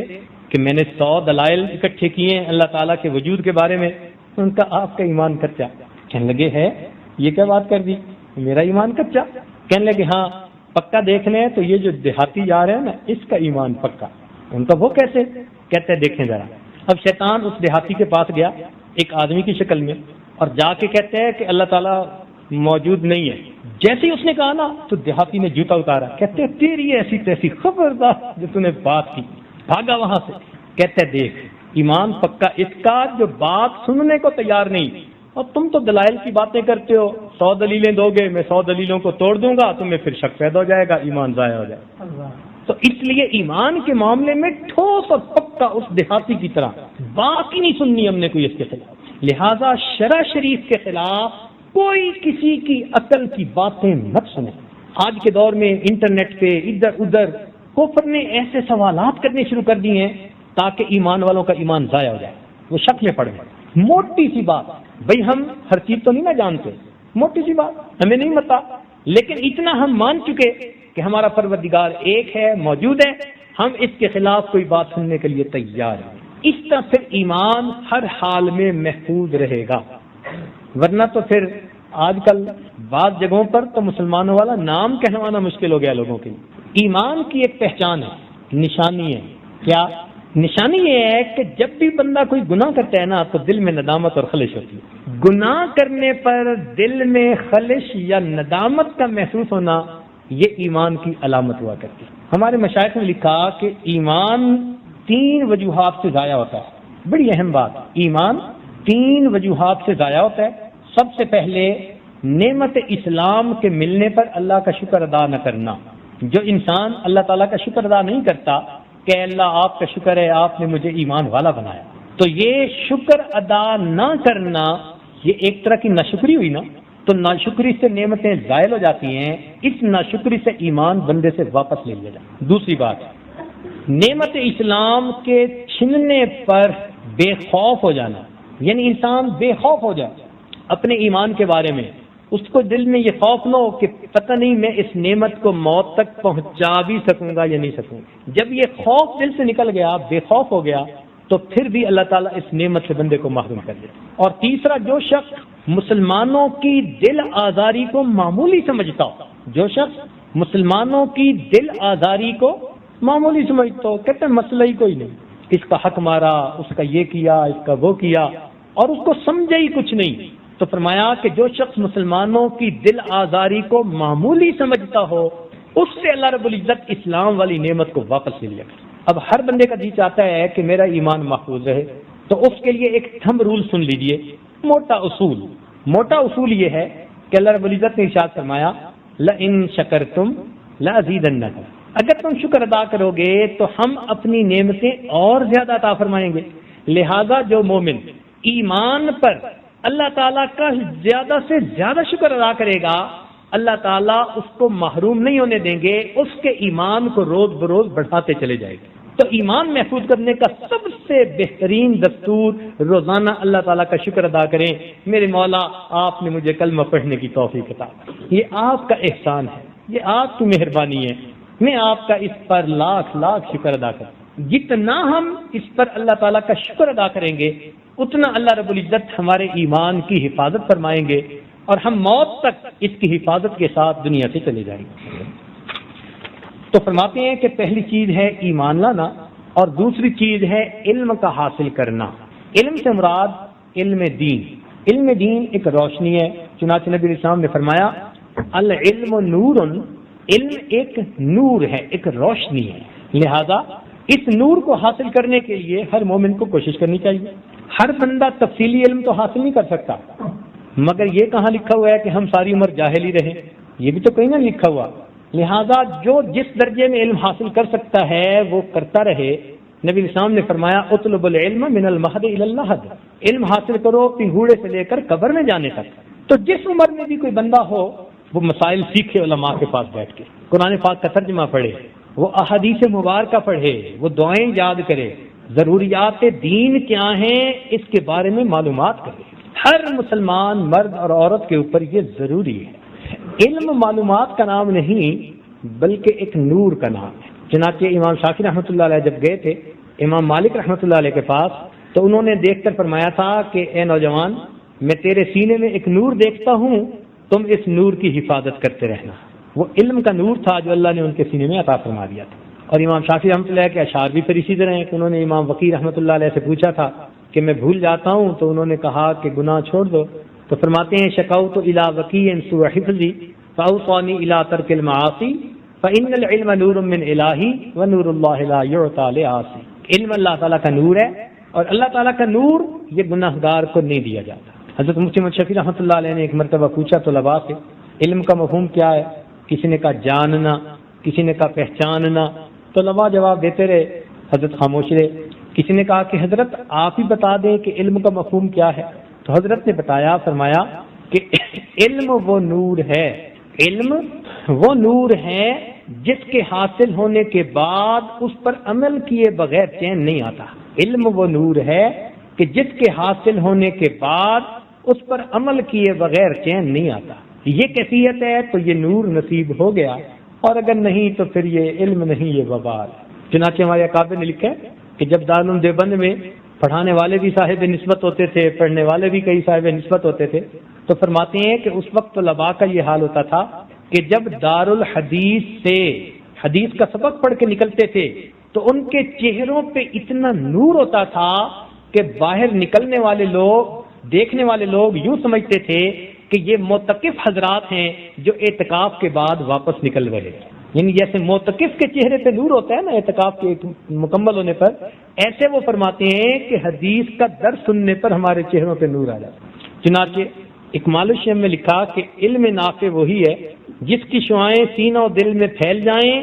S1: کہ میں نے 100 دلائل اکٹھے کیے ہیں اللہ تعالیٰ کے وجود کے بارے میں۔ ان کا آپ کا ایمان کچا۔ کہنے لگے ہے یہ کیا بات کر دی، میرا ایمان کچا؟ کہنے لگے ہاں پکا دیکھ لیں تو یہ جو دیہاتی جا رہے ہیں نا اس کا ایمان پکا۔ ان کا وہ کیسے؟ کہتے ہیں دیکھیں ذرا۔ اب شیطان اس دیہاتی کے پاس گیا ایک آدمی کی شکل میں اور جا کے کہتے ہیں کہ اللہ تعالیٰ موجود نہیں ہے۔ جیسے ہی اس نے کہا نا تو دیہاتی نے جوتا اتارا، کہتے ہیں تیری ایسی تیسی خبردار جو تم نے بات کی، بھاگا وہاں سے۔ کہتے ہیں دیکھ ایمان پکا اس کا جو بات سننے کو تیار نہیں، اور تم تو دلائل کی باتیں کرتے ہو، 100 دلیلیں دو گے میں 100 دلیلوں کو توڑ دوں گا، تمہیں پھر شک پیدا ہو جائے گا، ایمان ضائع ہو جائے گا۔ تو اس لیے ایمان کے معاملے میں ٹھوس اور پکا اس دیہاتی کی طرح بات ہی نہیں سننی ہم نے کوئی اس کے خلاف۔ لہذا شرع شریف کے خلاف کوئی کسی کی عقل کی باتیں مت سنیں۔ آج کے دور میں انٹرنیٹ پہ ادھر ادھر کفر نے ایسے سوالات کرنے شروع کر دیے ہیں تاکہ ایمان والوں کا ایمان ضائع ہو جائے، وہ شک میں پڑ گئے۔ موٹی سی بات، بھئی ہم ہر چیز تو نہیں نہ جانتے، موٹی سی بات ہمیں نہیں پتا لیکن اتنا ہم مان چکے کہ ہمارا پروردگار ایک ہے، موجود ہے، ہم اس کے خلاف کوئی بات سننے کے لیے تیار ہیں۔ اس طرح پھر ایمان ہر حال میں محفوظ رہے گا، ورنہ تو پھر آج کل بعض جگہوں پر تو مسلمانوں والا نام کہلوانا مشکل ہو گیا لوگوں کے لیے۔ ایمان کی ایک پہچان ہے، نشانی ہے، کیا نشانی یہ ہے کہ جب بھی بندہ کوئی گناہ کرتا ہے نا تو دل میں ندامت اور خلش ہوتی ہے۔ گناہ کرنے پر دل میں خلش یا ندامت کا محسوس ہونا یہ ایمان کی علامت ہوا کرتی ہے۔ ہمارے مشائخ نے لکھا کہ ایمان 3 وجوہات سے ضائع ہوتا ہے۔ بڑی اہم بات، ایمان 3 وجوہات سے ضائع ہوتا ہے۔ سب سے پہلے نعمت اسلام کے ملنے پر اللہ کا شکر ادا نہ کرنا۔ جو انسان اللہ تعالیٰ کا شکر ادا نہیں کرتا کہ اللہ آپ کا شکر ہے آپ نے مجھے ایمان والا بنایا، تو یہ شکر ادا نہ کرنا یہ ایک طرح کی ناشکری ہوئی نا، تو ناشکری سے نعمتیں زائل ہو جاتی ہیں، اس ناشکری سے ایمان بندے سے واپس لے لیا جاتا۔ دوسری بات، نعمت اسلام کے چھننے پر بے خوف ہو جانا، یعنی انسان بے خوف ہو جائے اپنے ایمان کے بارے میں، اس کو دل میں یہ خوف نہ ہو کہ پتہ نہیں میں اس نعمت کو موت تک پہنچا بھی سکوں گا یا نہیں سکوں گا۔ جب یہ خوف دل سے نکل گیا، بے خوف ہو گیا، تو پھر بھی اللہ تعالیٰ اس نعمت سے بندے کو محروم کر دیتا۔ اور تیسرا، جو شخص مسلمانوں کی دل آزاری کو معمولی سمجھتا ہو، جو شخص مسلمانوں کی دل آزاری کو معمولی سمجھتا ہو، کہتے ہیں مسئلہ ہی کوئی نہیں، اس کا حق مارا، اس کا یہ کیا، اس کا وہ کیا، اور اس کو سمجھا ہی کچھ نہیں، تو فرمایا کہ جو شخص مسلمانوں کی دل آزاری کو معمولی سمجھتا ہو اس سے اللہ رب العزت اسلام والی نعمت کو واپس لے لیا۔ اب ہر بندے کا جی چاہتا ہے کہ میرا ایمان محفوظ رہے، تو اس کے لیے ایک تھم رول سن لیجئے، موٹا اصول یہ ہے کہ اللہ رب العزت نے ارشاد فرمایا لَإِن شَكَرْتُمْ لَأَزِيدَنَّكُمْ، اگر تم شکر ادا کرو گے تو ہم اپنی نعمتیں اور زیادہ عطا فرمائیں گے۔ لہذا جو مومن ایمان پر اللہ تعالیٰ کا زیادہ سے زیادہ شکر ادا کرے گا، اللہ تعالیٰ اس کو محروم نہیں ہونے دیں گے، اس کے ایمان کو روز بروز بڑھاتے چلے جائے گا۔ تو ایمان محفوظ کرنے کا سب سے بہترین دستور روزانہ اللہ تعالیٰ کا شکر ادا کریں، میرے مولا آپ نے مجھے کلمہ پڑھنے کی توفیق عطا کی، یہ آپ کا احسان ہے، یہ آپ کی مہربانی ہے، میں آپ کا اس پر لاکھ لاکھ شکر ادا کروں۔ جتنا ہم اس پر اللہ تعالیٰ کا شکر ادا کریں گے اتنا اللہ رب العزت ہمارے ایمان کی حفاظت فرمائیں گے اور ہم موت تک اس کی حفاظت کے ساتھ دنیا سے چلے جائیں گے۔ تو فرماتے ہیں کہ پہلی چیز ہے ایمان لانا اور دوسری چیز ہے علم کا حاصل کرنا۔ علم سے مراد علم دین، علم دین ایک روشنی ہے، چنانچہ نبی اسلام نے فرمایا العلم نور، علم ایک نور ہے، ایک روشنی ہے، لہذا اس نور کو حاصل کرنے کے لیے ہر مومن کو کوشش کرنی چاہیے۔ ہر بندہ تفصیلی علم تو حاصل نہیں کر سکتا، مگر یہ کہاں لکھا ہوا ہے کہ ہم ساری عمر جاہل ہی رہیں، یہ بھی تو کہیں نہ لکھا ہوا۔ لہذا جو جس درجے میں علم حاصل کر سکتا ہے وہ کرتا رہے۔ نبی اسلام نے فرمایا اطلب العلم من المہد الی اللحد، علم حاصل کرو پنگوڑے سے لے کر قبر میں جانے تک۔ تو جس عمر میں بھی کوئی بندہ ہو وہ مسائل سیکھے علماء کے پاس بیٹھ کے، قرآن پاک کا ترجمہ پڑھے، وہ احادیث مبارکہ پڑھے، وہ دعائیں یاد کرے، ضروریات دین کیا ہیں اس کے بارے میں معلومات کرے۔ ہر مسلمان مرد اور عورت کے اوپر یہ ضروری ہے۔ علم معلومات کا نام نہیں بلکہ ایک نور کا نام ہے۔ چنانچہ امام شافعی رحمۃ اللہ علیہ جب گئے تھے امام مالک رحمۃ اللہ علیہ کے پاس تو انہوں نے دیکھ کر فرمایا تھا کہ اے نوجوان، میں تیرے سینے میں ایک نور دیکھتا ہوں، تم اس نور کی حفاظت کرتے رہنا۔ وہ علم کا نور تھا جو اللہ نے ان کے سینے میں عطا فرما دیا تھا۔ اور امام شافعی رحمۃ اللہ کے اشعار بھی پھر اسی طرح ہیں کہ انہوں نے امام وقی رحمۃ اللہ علیہ سے پوچھا تھا کہ میں بھول جاتا ہوں، تو انہوں نے کہا کہ گناہ چھوڑ دو، تو فرماتے ہیں شکوت الی وقی سوء حفظی فاوصانی الی ترک المعاصی فان العلم نور من الہی ونور اللہ لا یعطی لعاصی۔ علم اللہ تعالیٰ کا نور ہے اور اللہ تعالیٰ کا نور یہ گناہگار کو نہیں دیا جاتا۔ حضرت مفتی محمد شفیع رحمۃ اللہ علیہ نے ایک مرتبہ پوچھا طلباء سے علم کا مفہوم کیا ہے؟ کسی نے کہا جاننا، کسی نے کہا پہچاننا، طلباء جواب دیتے رہے، حضرت خاموش رہے۔ کسی نے کہا کہ حضرت آپ ہی بتا دیں کہ علم کا مفہوم کیا ہے؟ تو حضرت نے بتایا، فرمایا کہ علم وہ نور ہے، علم وہ نور ہے جس کے حاصل ہونے کے بعد اس پر عمل کیے بغیر چین نہیں آتا۔ علم وہ نور ہے کہ جس کے حاصل ہونے کے بعد اس پر عمل کیے بغیر چین نہیں آتا۔ یہ کیفیت ہے تو یہ نور نصیب ہو گیا، اور اگر نہیں تو پھر یہ علم نہیں، یہ وبال۔ چنانچہ ہمارے اکابر نے لکھا ہے کہ جب دارالعلوم دیوبند میں پڑھانے والے بھی صاحب نسبت ہوتے تھے، پڑھنے والے بھی کئی صاحب نسبت ہوتے تھے، تو فرماتے ہیں کہ اس وقت طلباء کا یہ حال ہوتا تھا کہ جب دارالحدیث سے حدیث کا سبق پڑھ کے نکلتے تھے تو ان کے چہروں پہ اتنا نور ہوتا تھا کہ باہر نکلنے والے لوگ، دیکھنے والے لوگ یوں سمجھتے تھے کہ یہ معتکف حضرات ہیں جو اعتکاف کے بعد واپس نکل رہے ہیں۔ یعنی جیسے معتکف کے چہرے پہ نور ہوتا ہے نا اعتکاف کے مکمل ہونے پر، ایسے وہ فرماتے ہیں کہ حدیث کا درس سننے پر ہمارے چہروں پہ نور آ جاتا ہے۔ چنانچہ اکمال الشیخ میں لکھا کہ علم نافع وہی ہے جس کی شعائیں سینہ و دل میں پھیل جائیں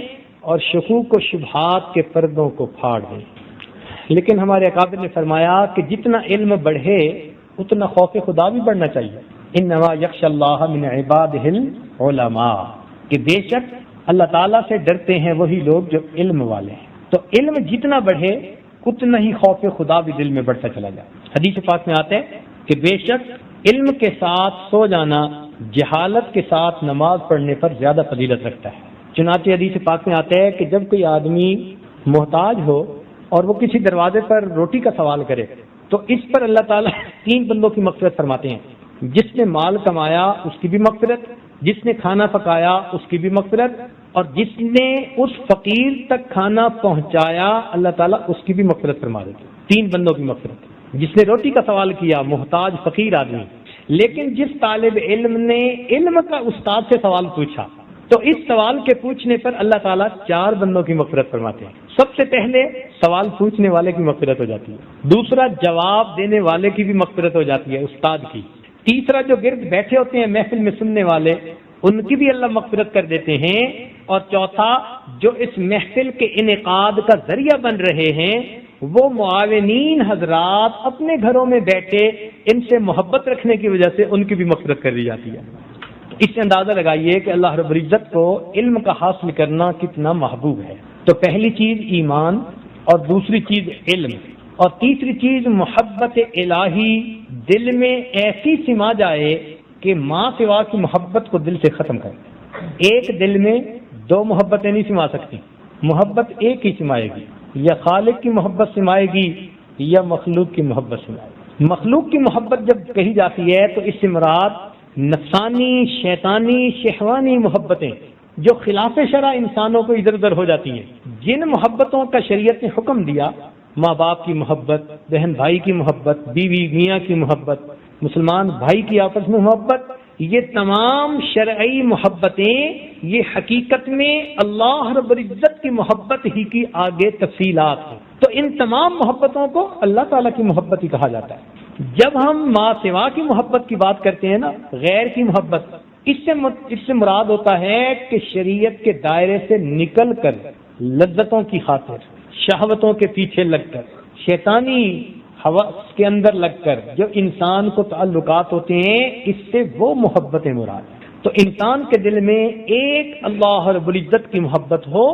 S1: اور شکوک و شبہات کے پردوں کو پھاڑ دیں۔ لیکن ہمارے اکابر نے فرمایا کہ جتنا علم بڑھے اتنا خوف خدا بھی بڑھنا چاہیے۔ انما یخشی اللہ من عبادہ العلماء، کہ بے شک اللہ تعالیٰ سے ڈرتے ہیں وہی لوگ جو علم والے ہیں۔ تو علم جتنا بڑھے اتنا ہی خوف خدا بھی دل میں بڑھتا چلا جائے۔ حدیث پاک میں آتا ہے کہ بے شک علم کے ساتھ سو جانا جہالت کے ساتھ نماز پڑھنے پر زیادہ فضیلت رکھتا ہے۔ چنانچہ حدیث پاک میں آتا ہے کہ جب کوئی آدمی محتاج ہو اور وہ کسی دروازے پر روٹی کا سوال کرے تو اس پر اللہ تعالیٰ 3 بندوں کی مغفرت فرماتے ہیں۔ جس نے مال کمایا اس کی بھی مغفرت، جس نے کھانا پکایا اس کی بھی مغفرت، اور جس نے اس فقیر تک کھانا پہنچایا اللہ تعالیٰ اس کی بھی مغفرت فرما دیتے ہیں۔ 3 بندوں کی مغفرت، جس نے روٹی کا سوال کیا، محتاج فقیر آدمی، لیکن جس طالب علم نے علم کا استاد سے سوال پوچھا تو اس سوال کے پوچھنے پر اللہ تعالیٰ 4 بندوں کی مغفرت فرماتے ہیں۔ سب سے پہلے سوال پوچھنے والے کی مغفرت ہو جاتی ہے، دوسرا جواب دینے والے کی بھی مغفرت ہو جاتی ہے، استاد کی، تیسرا جو گرد بیٹھے ہوتے ہیں محفل میں سننے والے ان کی بھی اللہ مغفرت کر دیتے ہیں، اور چوتھا جو اس محفل کے انعقاد کا ذریعہ بن رہے ہیں وہ معاونین حضرات اپنے گھروں میں بیٹھے ان سے محبت رکھنے کی وجہ سے ان کی بھی مغفرت کر دی جاتی ہے۔ اس سے اندازہ لگائیے کہ اللہ رب العزت کو علم کا حاصل کرنا کتنا محبوب ہے۔ تو پہلی چیز ایمان، اور دوسری چیز علم، اور تیسری چیز محبت الہی دل میں ایسی سما جائے کہ ماں سوا کی محبت کو دل سے ختم کرے۔ ایک دل میں 2 محبتیں نہیں سما سکتی، محبت ایک ہی سمائے گی، یا خالق کی محبت سمائے گی یا مخلوق کی محبت سمائے گی۔ مخلوق کی محبت جب کہی جاتی ہے تو اس سے مراد نفسانی، شیطانی، شہوانی محبتیں جو خلاف شرع انسانوں کو ادھر ادھر ہو جاتی ہیں۔ جن محبتوں کا شریعت نے حکم دیا، ماں باپ کی محبت، بہن بھائی کی محبت، بیوی میاں کی محبت، مسلمان بھائی کی آپس میں محبت، یہ تمام شرعی محبتیں یہ حقیقت میں اللہ رب العزت کی محبت ہی کی آگے تفصیلات ہیں۔ تو ان تمام محبتوں کو اللہ تعالیٰ کی محبت ہی کہا جاتا ہے۔ جب ہم ماں سوا کی محبت کی بات کرتے ہیں نا، غیر کی محبت، اس سے مراد ہوتا ہے کہ شریعت کے دائرے سے نکل کر لذتوں کی خاطر، شہوتوں کے پیچھے لگ کر، شیطانی حواس کے اندر لگ کر جو انسان کو تعلقات ہوتے ہیں، اس سے وہ محبتیں مراد ہیں۔ تو انسان کے دل میں ایک اللہ رب العزت کی محبت ہو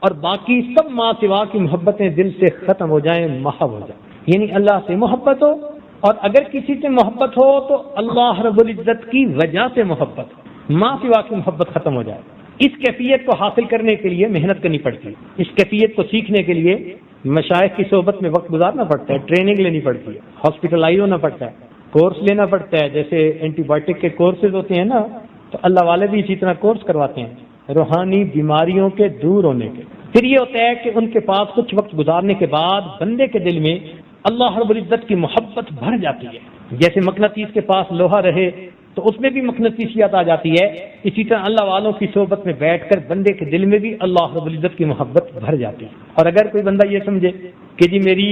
S1: اور باقی سب ماں سوا کی محبتیں دل سے ختم ہو جائیں، محو ہو جائیں، یعنی اللہ سے محبت ہو، اور اگر کسی سے محبت ہو تو اللہ رب العزت کی وجہ سے محبت ہو، ماں سوا کی محبت ختم ہو جائے۔ اس کیفیت کو حاصل کرنے کے لیے محنت کرنی پڑتی ہے، اس کیفیت کو سیکھنے کے لیے مشائخ کی صحبت میں وقت گزارنا پڑتا ہے، ٹریننگ لینی پڑتی ہے، ہاسپٹلائز ہونا پڑتا ہے، کورس لینا پڑتا ہے، جیسے اینٹی بایوٹک کے کورسز ہوتے ہیں نا، تو اللہ والے بھی اسی طرح کورس کرواتے ہیں روحانی بیماریوں کے دور ہونے کے۔ پھر یہ ہوتا ہے کہ ان کے پاس کچھ وقت گزارنے کے بعد بندے کے دل میں اللہ رب العزت کی محبت بھر جاتی ہے، جیسے مقناطیس کے پاس لوہا رہے تو اس میں بھی مقناطیسیت آ جاتی ہے، اسی طرح اللہ والوں کی صحبت میں بیٹھ کر بندے کے دل میں بھی اللہ رب العزت کی محبت بھر جاتی ہے۔ اور اگر کوئی بندہ یہ سمجھے کہ جی میری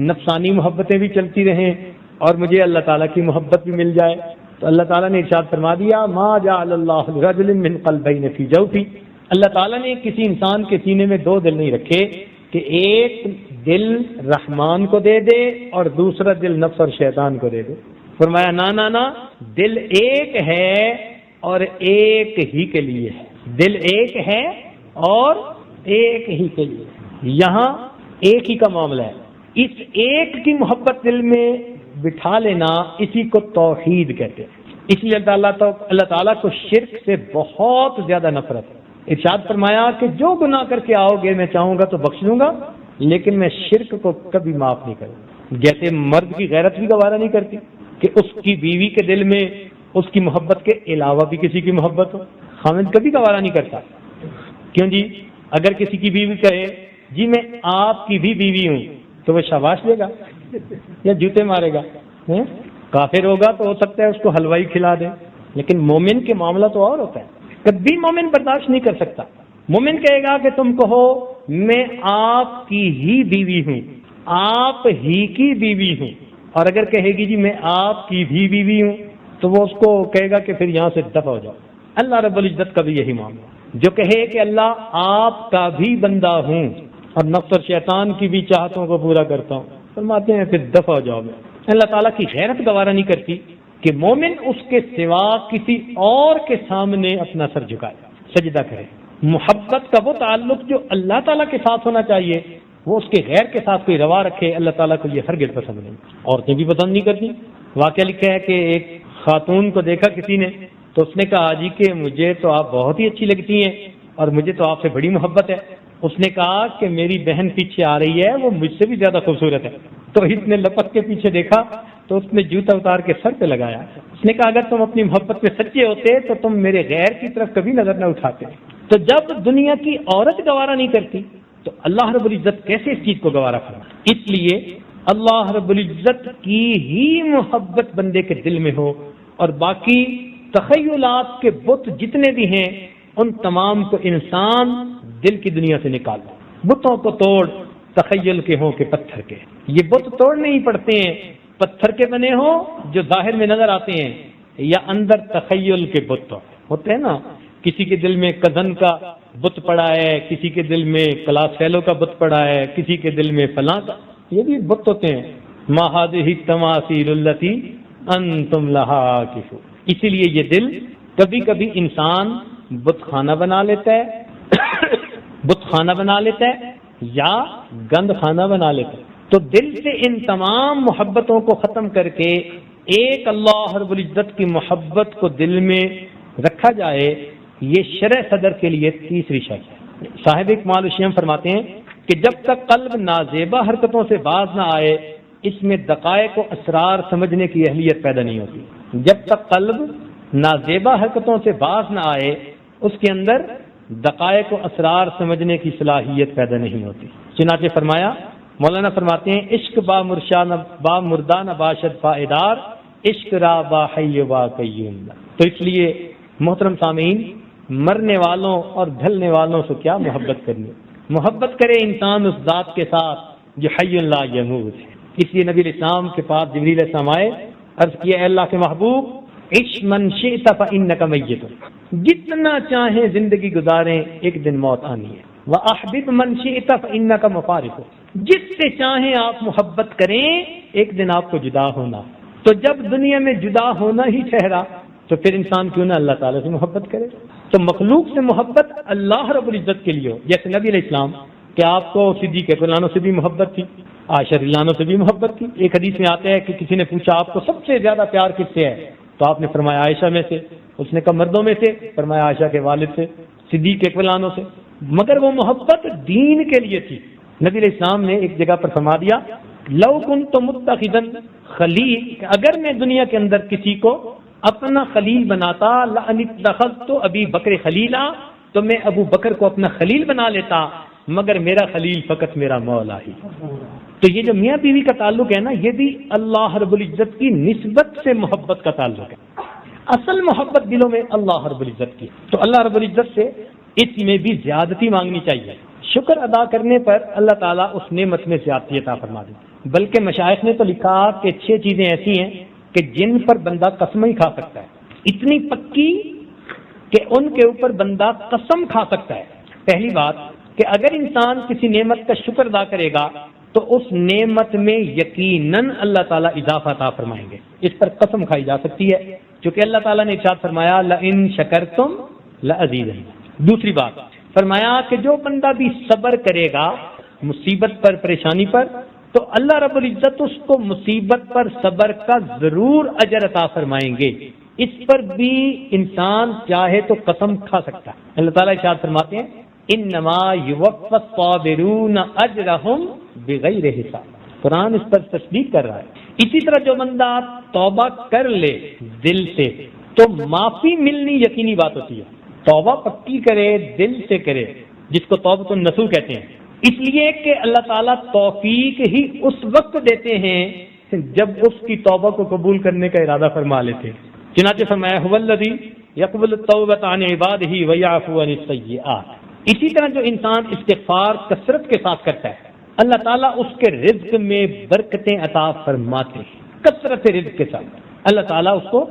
S1: نفسانی محبتیں بھی چلتی رہیں اور مجھے اللہ تعالیٰ کی محبت بھی مل جائے، تو اللہ تعالیٰ نے ارشاد فرما دیا ما جعل اللہ لرجل من قلبین فی جوفہ، اللہ تعالیٰ نے کسی انسان کے سینے میں 2 دل نہیں رکھے کہ ایک دل رحمان کو دے دے اور دوسرا دل نفس اور شیطان کو دے دے۔ فرمایا نا دل ایک ہے اور ایک ہی کے لیے ہے، دل ایک ہے اور ایک ہی کے لیے، یہاں ایک ہی کا معاملہ ہے۔ اس ایک کی محبت دل میں بٹھا لینا، اسی کو توحید کہتے ہیں، اس لیے اللہ تعالیٰ کو شرک سے بہت زیادہ نفرت ہے۔ ارشاد فرمایا کہ جو گناہ کر کے آؤ گے میں چاہوں گا تو بخش دوں گا، لیکن میں شرک کو کبھی معاف نہیں کروں۔ جیسے مرد کی غیرت بھی گوارا نہیں کرتی کہ اس کی بیوی کے دل میں اس کی محبت کے علاوہ بھی کسی کی محبت ہو، خامد کبھی گوارا نہیں کرتا۔ کیوں جی؟ اگر کسی کی بیوی کہے جی میں آپ کی بھی بیوی ہوں تو وہ شاباش دے گا یا جوتے مارے گا؟ کافر ہوگا تو ہو سکتا ہے اس کو حلوائی کھلا دے، لیکن مومن کے معاملہ تو اور ہوتا ہے، کبھی مومن برداشت نہیں کر سکتا۔ مومن کہے گا کہ تم کہو میں آپ کی ہی بیوی ہوں، آپ ہی کی بیوی ہوں، اور اگر کہے گی جی میں آپ کی بھی بیوی ہوں تو وہ اس کو کہے گا کہ پھر یہاں سے دفع ہو جاؤ۔ اللہ رب العزت کا بھی یہی معاملہ، جو کہے کہ اللہ آپ کا بھی بندہ ہوں اور نفس اور شیطان کی بھی چاہتوں کو پورا کرتا ہوں، فرماتے ہیں پھر دفع ہو جاؤ۔ میں اللہ تعالیٰ کی غیرت گوارا نہیں کرتی کہ مومن اس کے سوا کسی اور کے سامنے اپنا سر جھکائے، سجدہ کرے۔ محبت کا وہ تعلق جو اللہ تعالیٰ کے ساتھ ہونا چاہیے وہ اس کے غیر کے ساتھ کوئی روا رکھے، اللہ تعالیٰ کو یہ ہرگز پسند نہیں۔ عورتیں بھی پسند نہیں کرتی۔ واقعہ لکھا ہے کہ ایک خاتون کو دیکھا کسی نے تو اس نے کہا جی کہ مجھے تو آپ بہت ہی اچھی لگتی ہیں اور مجھے تو آپ سے بڑی محبت ہے۔ اس نے کہا کہ میری بہن پیچھے آ رہی ہے، وہ مجھ سے بھی زیادہ خوبصورت ہے۔ تو اس نے لپک کے پیچھے دیکھا تو اس نے جوتا اتار کے سر پہ لگایا۔ اس نے کہا اگر تم اپنی محبت میں سچے ہوتے تو تم میرے غیر کی طرف کبھی نظر نہ اٹھاتے۔ تو جب دنیا کی عورت گوارا نہیں کرتی تو اللہ رب العزت کیسے اس چیز کو گوارا کرنا؟ اس لیے اللہ رب العزت کی ہی محبت بندے کے دل میں ہو، اور باقی تخیلات کے بت جتنے بھی ہیں ان تمام کو انسان دل کی دنیا سے نکال دے۔ بتوں کو توڑ، تخیل کے ہوں کہ پتھر کے۔ یہ بت توڑنے ہی پڑتے ہیں، پتھر کے بنے ہوں جو ظاہر میں نظر آتے ہیں، یا اندر تخیل کے بت ہوتے ہیں نا۔ کسی کے دل میں کزن کا بت پڑا ہے، کسی کے دل میں کلاس فیلو کا بت پڑا ہے، کسی کے دل میں فلاں کا، یہ بھی بت ہوتے ہیں۔ ما هذه التماثيل التي انتم لها عاكفون۔ اسی لیے یہ دل کبھی کبھی انسان بت خانہ بنا لیتا ہے بت خانہ بنا لیتا ہے یا گند خانہ بنا لیتا ہے۔ تو دل سے ان تمام محبتوں کو ختم کر کے ایک اللہ رب العزت کی محبت کو دل میں رکھا جائے، یہ شرع صدر کے لیے تیسری شرط ہے۔ صاحب اکمال الشیخ فرماتے ہیں کہ جب تک قلب نازیبہ حرکتوں سے باز نہ آئے اس میں دقائق و اسرار سمجھنے کی اہلیت پیدا نہیں ہوتی۔ جب تک قلب نازیبہ حرکتوں سے باز نہ آئے اس کے اندر دقائق و اسرار سمجھنے کی صلاحیت پیدا نہیں ہوتی۔ چنانچہ فرمایا، مولانا فرماتے ہیں عشق با مردہ نباشد فائدار، عشق را با حی با قیوم۔ تو اس لیے محترم سامعین، مرنے والوں اور ڈھلنے والوں سے کیا محبت کرنی؟ محبت کرے انسان اس ذات کے ساتھ جو حی لا یموت ہے۔ اس لیے نبی الاسلام کے پاس جبریل علیہ السلام آئے، عرض کیا اے اللہ کے محبوب، عش من شئت فإنک میت، جتنا چاہیں زندگی گزاریں ایک دن موت آنی ہے۔ وأحبب من شئت فإنک مفارق، جس سے چاہیں آپ محبت کریں ایک دن آپ کو جدا ہونا۔ تو جب دنیا میں جدا ہونا ہی ٹھہرا تو پھر انسان کیوں نہ اللہ تعالیٰ سے محبت کرے؟ تو مخلوق سے محبت اللہ رب العزت کے لیے ہو، جیسے نبی علیہ السلام کہ آپ کو صدیق اکبر سے بھی محبت تھی، عائشہ رضی اللہ عنہا سے بھی محبت تھی۔ ایک حدیث میں آتا ہے کہ کسی نے پوچھا آپ کو سب سے زیادہ پیار کس سے ہے؟ تو آپ نے فرمایا عائشہ میں سے۔ اس نے کہا مردوں میں سے؟ فرمایا عائشہ کے والد سے، صدیق اکبر سے۔ مگر وہ محبت دین کے لیے تھی۔ نبی علیہ السلام نے ایک جگہ پر فرما دیا، لو کنت متخذا خلیل، اگر میں دنیا کے اندر کسی کو اپنا خلیل بناتا، لأن اتخذت ابی بکر خلیلا، تو میں ابو بکر کو اپنا خلیل بنا لیتا، مگر میرا خلیل فقط میرا مولا ہی۔ تو یہ جو میاں بیوی کا تعلق ہے نا، یہ بھی اللہ رب العزت کی نسبت سے محبت کا تعلق ہے۔ اصل محبت دلوں میں اللہ رب العزت کی، تو اللہ رب العزت سے اس میں بھی زیادتی مانگنی چاہیے۔ شکر ادا کرنے پر اللہ تعالیٰ اس نعمت میں زیادتی عطا فرما دے۔ بلکہ مشائخ نے تو لکھا کہ 6 چیزیں ایسی ہیں کہ جن پر بندہ قسم ہی کھا سکتا ہے، اتنی پکی کہ ان کے اوپر بندہ قسم کھا سکتا ہے۔ پہلی بات کہ اگر انسان کسی نعمت کا شکر ادا کرے گا تو اس نعمت میں یقیناً اللہ تعالیٰ اضافہ عطا فرمائیں گے، اس پر قسم کھائی جا سکتی ہے، چونکہ اللہ تعالیٰ نے ارشاد فرمایا لئن شکرتم لأزیدنکم۔ دوسری بات فرمایا کہ جو بندہ بھی صبر کرے گا مصیبت پر، پریشانی پر، تو اللہ رب العزت اس کو مصیبت پر صبر کا ضرور اجر عطا فرمائیں گے۔ اس پر بھی انسان چاہے تو قسم کھا سکتا ہے۔ اللہ تعالیٰ ارشاد فرماتے ہیں انما یوفی الصابرون اجرہم بغیر حساب۔ قرآن اس پر تصدیق کر رہا ہے۔ اسی طرح جو بندہ توبہ کر لے دل سے تو معافی ملنی یقینی بات ہوتی ہے۔ توبہ پکی کرے، دل سے کرے، جس کو توبۃ النصوح کہتے ہیں، اس لیے کہ اللہ تعالیٰ توفیق ہی اس وقت دیتے ہیں جب اس کی توبہ کو قبول کرنے کا ارادہ فرما لیتے ہیں۔ چنانچہ فرمایا هو الذی یقبل التوبۃ عن عبادہ ویعفو عن السیئات۔ اسی طرح جو انسان استغفار کثرت کے ساتھ کرتا ہے، اللہ تعالیٰ اس کے رزق میں برکتیں عطا فرماتے ہیں۔ کثرت رزق کے ساتھ اللہ تعالیٰ اس کو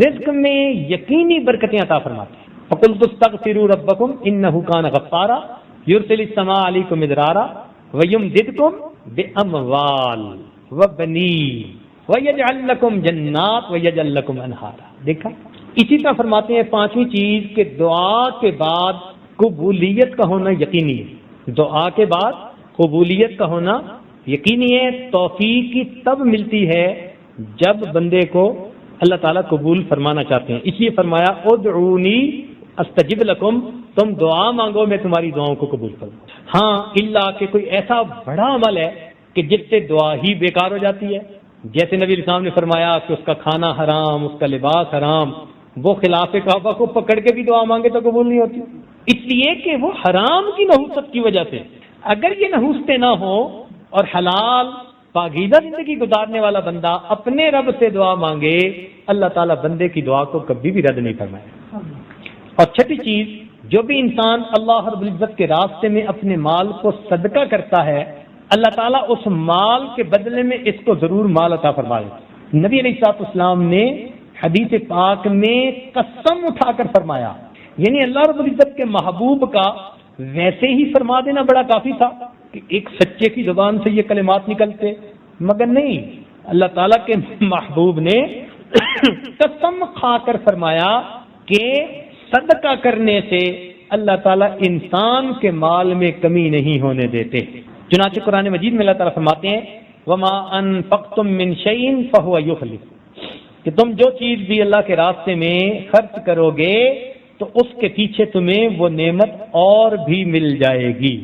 S1: رزق میں یقینی برکتیں عطا فرماتے ہیں۔ فَقُلْتُ اسْتَغْفِرُوا رَبَّكُمْ إِنَّهُ كَانَ غَفَّارًا يُرْسِلِ السَّمَاءَ عَلَيْكُمْ مِدْرَارًا وَيُمْدِدْكُمْ بِأَمْوَالٍ وَبَنِينَ وَيَجْعَلْ لَكُمْ جَنَّاتٍ وَيَجْعَلْ لَكُمْ أَنْهَارًا۔ دیکھا، اسی طرح فرماتے ہیں پانچویں چیز کہ دعا کے بعد قبولیت کا ہونا یقینی ہے۔ دعا کے بعد قبولیت کا ہونا یقینی ہے۔ توفیق کی تب ملتی ہے جب بندے کو اللہ تعالیٰ قبول فرمانا چاہتے ہیں۔ اس لیے فرمایا ادعونی استجب لکم، تم دعا مانگو میں تمہاری دعاؤں کو قبول کروں۔ ہاں الا کہ کوئی ایسا بڑا عمل ہے کہ جس سے دعا ہی بیکار ہو جاتی ہے، جیسے نبی علیہ السلام نے فرمایا کہ اس کا کھانا حرام، اس کا لباس حرام، وہ خلاف کعبہ کو پکڑ کے بھی دعا مانگے تو قبول نہیں ہوتی، اس لیے کہ وہ حرام کی نحوست کی وجہ سے۔ اگر یہ نحوستیں نہ ہوں اور حلال پاکیزہ زندگی گزارنے والا بندہ اپنے رب سے دعا مانگے، اللہ تعالیٰ بندے کی دعا کو کبھی بھی رد نہیں فرمائے۔ اور چھٹی چیز، جو بھی انسان اللہ رب العزت کے راستے میں اپنے مال کو صدقہ کرتا ہے، اللہ تعالیٰ اس مال کے بدلے میں اس کو ضرور مال عطا فرمائے۔ نبی علیہ السلام نے حدیث پاک میں قسم اٹھا کر فرمایا، یعنی اللہ رب العزت کے محبوب کا ویسے ہی فرما دینا بڑا کافی تھا کہ ایک سچے کی زبان سے یہ کلمات نکلتے، مگر نہیں، اللہ تعالیٰ کے محبوب نے قسم کھا کر فرمایا کہ صدقہ کرنے سے اللہ تعالیٰ انسان کے مال میں کمی نہیں ہونے دیتے۔ چنانچہ قرآن مجید میں اللہ تعالیٰ فرماتے ہیں وَمَا أَنفَقْتُم مِّن شَيْءٍ فَهُوَ يُخْلِفُ، کہ تم جو چیز بھی اللہ کے راستے میں خرچ کرو گے تو اس کے پیچھے تمہیں وہ نعمت اور بھی مل جائے گی۔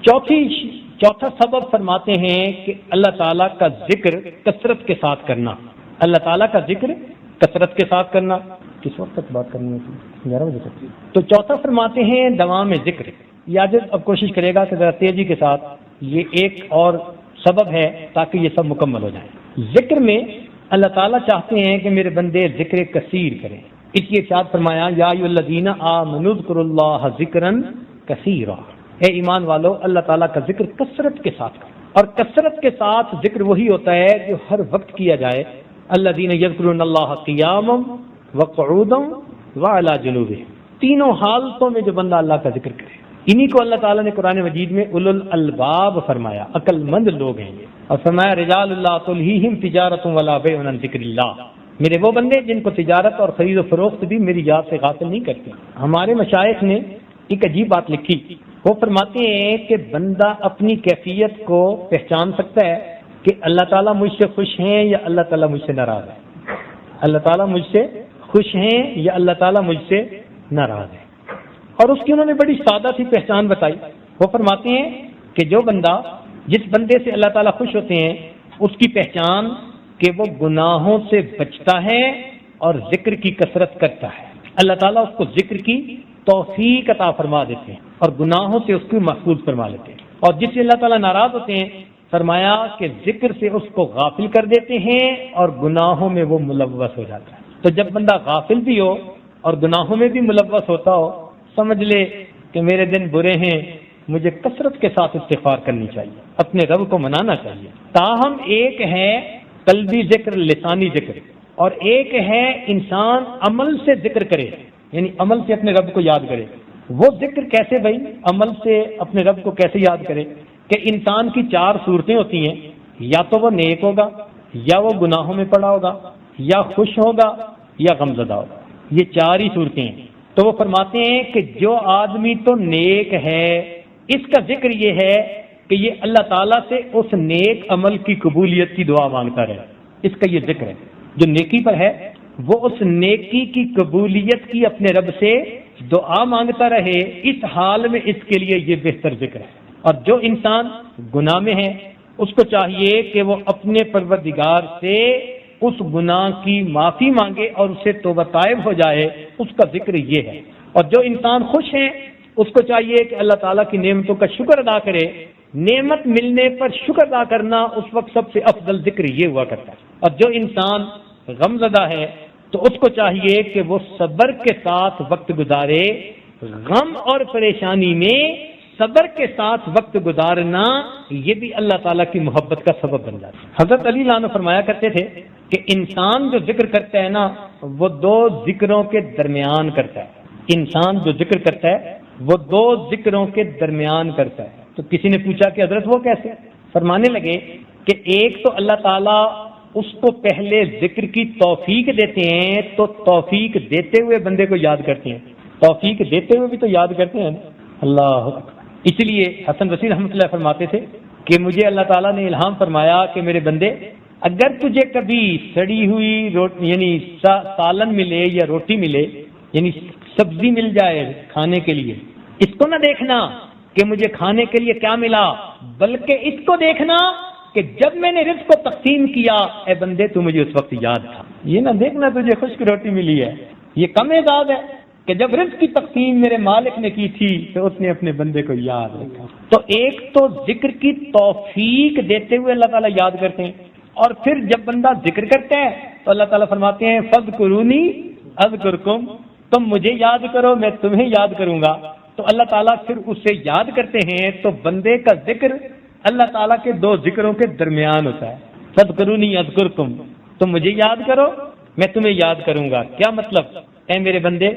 S1: چوتھا سبب فرماتے ہیں کہ اللہ تعالیٰ کا ذکر کثرت کے ساتھ کرنا۔ اللہ تعالیٰ کا ذکر کثرت کے ساتھ کرنا۔ کس وقت تک بات کرنی ہوتی ہے؟ 11 بجے تک۔ تو چوتھا فرماتے ہیں دوام ذکر۔ یہ آج اب کوشش کرے گا کہ ذرا تیزی کے ساتھ، یہ ایک اور سبب ہے تاکہ یہ سب مکمل ہو جائے۔ ذکر میں اللہ تعالیٰ چاہتے ہیں کہ میرے بندے ذکر کثیر کریں، اس لیے ارشاد فرمایا یا ایھا الذین آمنوا اذکروا اللہ ذکرا کثیرا، اے ایمان والو اللہ تعالیٰ کا ذکر کثرت کے ساتھ کرو۔ اور کثرت کے ساتھ ذکر وہی ہوتا ہے جو ہر وقت کیا جائے۔ الذین یذکرون اللہ قیاما وقعودا وعلی جنوبہم، تینوں حالتوں میں جو بندہ اللہ کا ذکر کرے، انہی کو اللہ تعالیٰ نے قرآن مجید میں اولو الالباب فرمایا، عقل مند لوگ ہیں یہ، اور فرمایا رجال لا تلہیہم تجارۃ ولا بیع عن ذکر اللہ، میرے وہ بندے جن کو تجارت اور خرید و فروخت بھی میری یاد سے غافل نہیں کرتے۔ ہمارے مشائخ نے ایک عجیب بات لکھی، وہ فرماتے ہیں کہ بندہ اپنی کیفیت کو پہچان سکتا ہے کہ اللہ تعالیٰ مجھ سے خوش ہیں یا اللہ تعالیٰ مجھ سے ناراض ہے، اللہ تعالیٰ مجھ سے خوش ہیں یا اللہ تعالیٰ مجھ سے ناراض ہے۔ اور اس کی انہوں نے بڑی سادہ سی پہچان بتائی، وہ فرماتے ہیں کہ جو بندہ جس بندے سے اللہ تعالیٰ خوش ہوتے ہیں اس کی پہچان کہ وہ گناہوں سے بچتا ہے اور ذکر کی کثرت کرتا ہے، اللہ تعالیٰ اس کو ذکر کی توفیق عطا فرما دیتے ہیں اور گناہوں سے اس کو محفوظ فرما لیتے ہیں۔ اور جس سے اللہ تعالیٰ ناراض ہوتے ہیں فرمایا کہ ذکر سے اس کو غافل کر دیتے ہیں اور گناہوں میں وہ ملوث ہو جاتا ہے۔ تو جب بندہ غافل بھی ہو اور گناہوں میں بھی ملوث ہوتا ہو، سمجھ لے کہ میرے دن برے ہیں، مجھے کثرت کے ساتھ استغفار کرنی چاہیے، اپنے رب کو منانا چاہیے۔ تاہم ایک ہے قلبی ذکر، لسانی ذکر، اور ایک ہے انسان عمل سے ذکر کرے، یعنی عمل سے اپنے رب کو یاد کرے۔ وہ ذکر کیسے بھائی؟ عمل سے اپنے رب کو کیسے یاد کرے کہ انسان کی 4 صورتیں ہوتی ہیں، یا تو وہ نیک ہوگا، یا وہ گناہوں میں پڑا ہوگا، یا خوش ہوگا، یا غمزدہ ہوگا۔ یہ 4 ہی صورتیں ہیں۔ تو وہ فرماتے ہیں کہ جو آدمی تو نیک ہے، اس کا ذکر یہ ہے کہ یہ اللہ تعالیٰ سے اس نیک عمل کی قبولیت کی دعا مانگتا رہے، اس کا یہ ذکر ہے۔ جو نیکی پر ہے وہ اس نیکی کی قبولیت کی اپنے رب سے دعا مانگتا رہے، اس حال میں اس کے لیے یہ بہتر ذکر ہے۔ اور جو انسان گناہ میں ہے اس کو چاہیے کہ وہ اپنے پروردگار سے اس گناہ کی معافی مانگے اور اسے توبہ طائب ہو جائے، اس کا ذکر یہ ہے۔ اور جو انسان خوش ہے اس کو چاہیے کہ اللہ تعالیٰ کی نعمتوں کا شکر ادا کرے۔ نعمت ملنے پر شکر ادا کرنا اس وقت سب سے افضل ذکر یہ ہوا کرتا ہے۔ اور جو انسان غم زدہ ہے تو اس کو چاہیے کہ وہ صبر کے ساتھ وقت گزارے۔ غم اور پریشانی میں صبر کے ساتھ وقت گزارنا یہ بھی اللہ تعالیٰ کی محبت کا سبب بن جاتا ہے۔ حضرت علی عنہ فرمایا کرتے تھے کہ انسان جو ذکر کرتا ہے نا وہ دو ذکروں کے درمیان کرتا ہے۔ انسان جو ذکر کرتا ہے وہ دو ذکروں کے درمیان کرتا ہے۔ تو کسی نے پوچھا کہ حضرت وہ کیسے؟ فرمانے لگے کہ ایک تو اللہ تعالیٰ اس کو پہلے ذکر کی توفیق دیتے ہیں، تو توفیق دیتے ہوئے بندے کو یاد کرتے ہیں، توفیق دیتے ہوئے بھی تو یاد کرتے ہیں۔ اللہ اکبر۔ اس لیے حسن بصری رحمۃ اللہ فرماتے تھے کہ مجھے اللہ تعالیٰ نے الہام فرمایا کہ میرے بندے اگر تجھے کبھی سڑی ہوئی روٹی یعنی سالن ملے یا روٹی ملے، یعنی سبزی مل جائے کھانے کے لیے، اس کو نہ دیکھنا کہ مجھے کھانے کے لیے کیا ملا، بلکہ اس کو دیکھنا کہ جب میں نے رزق کو تقسیم کیا اے بندے تو مجھے اس وقت یاد تھا۔ یہ نہ دیکھنا تجھے خشک روٹی ملی ہے، یہ کم اعزاز ہے کہ جب رزق کی تقسیم میرے مالک نے کی تھی تو اس نے اپنے بندے کو یاد رکھا۔ تو ایک تو ذکر کی توفیق دیتے ہوئے اللہ تعالیٰ یاد کرتے ہیں، اور پھر جب بندہ ذکر کرتا ہے تو اللہ تعالیٰ فرماتے ہیں فاذکرونی اذکرکم، تم مجھے یاد کرو میں تمہیں یاد کروں گا۔ تو اللہ تعالیٰ پھر اسے یاد کرتے ہیں، تو بندے کا ذکر اللہ تعالیٰ کے دو ذکروں کے درمیان ہوتا ہے۔ فاذکرونی اذکرکم، تم مجھے یاد کرو میں تمہیں یاد کروں گا۔ کیا مطلب؟ اے میرے بندے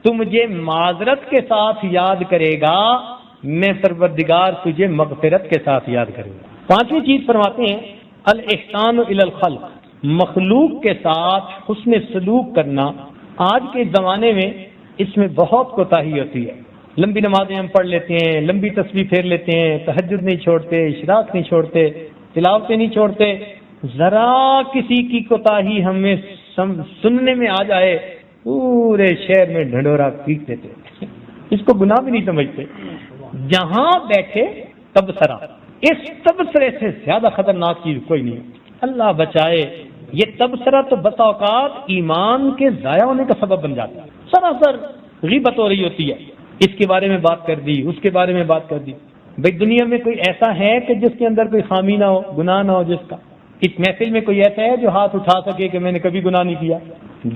S1: تو مجھے معذرت کے ساتھ یاد کرے گا، میں پروردگار تجھے مغفرت کے ساتھ یاد کروں گا۔ پانچویں چیز فرماتے ہیں الاحسان الی الخلق، مخلوق کے ساتھ حسن سلوک کرنا۔ آج کے زمانے میں اس میں بہت کوتاہی ہوتی ہے۔ لمبی نمازیں ہم پڑھ لیتے ہیں، لمبی تسبیح پھیر لیتے ہیں، تہجد نہیں چھوڑتے، اشراق نہیں چھوڑتے، تلاوتیں نہیں چھوڑتے، ذرا کسی کی کوتاہی ہمیں سننے میں آ جائے پورے شہر میں ڈھنڈورا پیٹ دیتے، اس کو گناہ بھی نہیں سمجھتے۔ جہاں بیٹھے تبصرہ، اس تبصرے سے زیادہ خطرناک چیز کوئی نہیں ہے۔ اللہ بچائے، یہ تبصرہ تو بس اوقات ایمان کے ضائع ہونے کا سبب بن جاتا ہے۔ سراسر غیبت ہو رہی ہوتی ہے، اس کے بارے میں بات کر دی، اس کے بارے میں بات کر دی۔ بھائی دنیا میں کوئی ایسا ہے کہ جس کے اندر کوئی خامی نہ ہو، گناہ نہ ہو جس کا؟ اس محفل میں کوئی ایسا ہے جو ہاتھ اٹھا سکے کہ میں نے کبھی گناہ نہیں کیا؟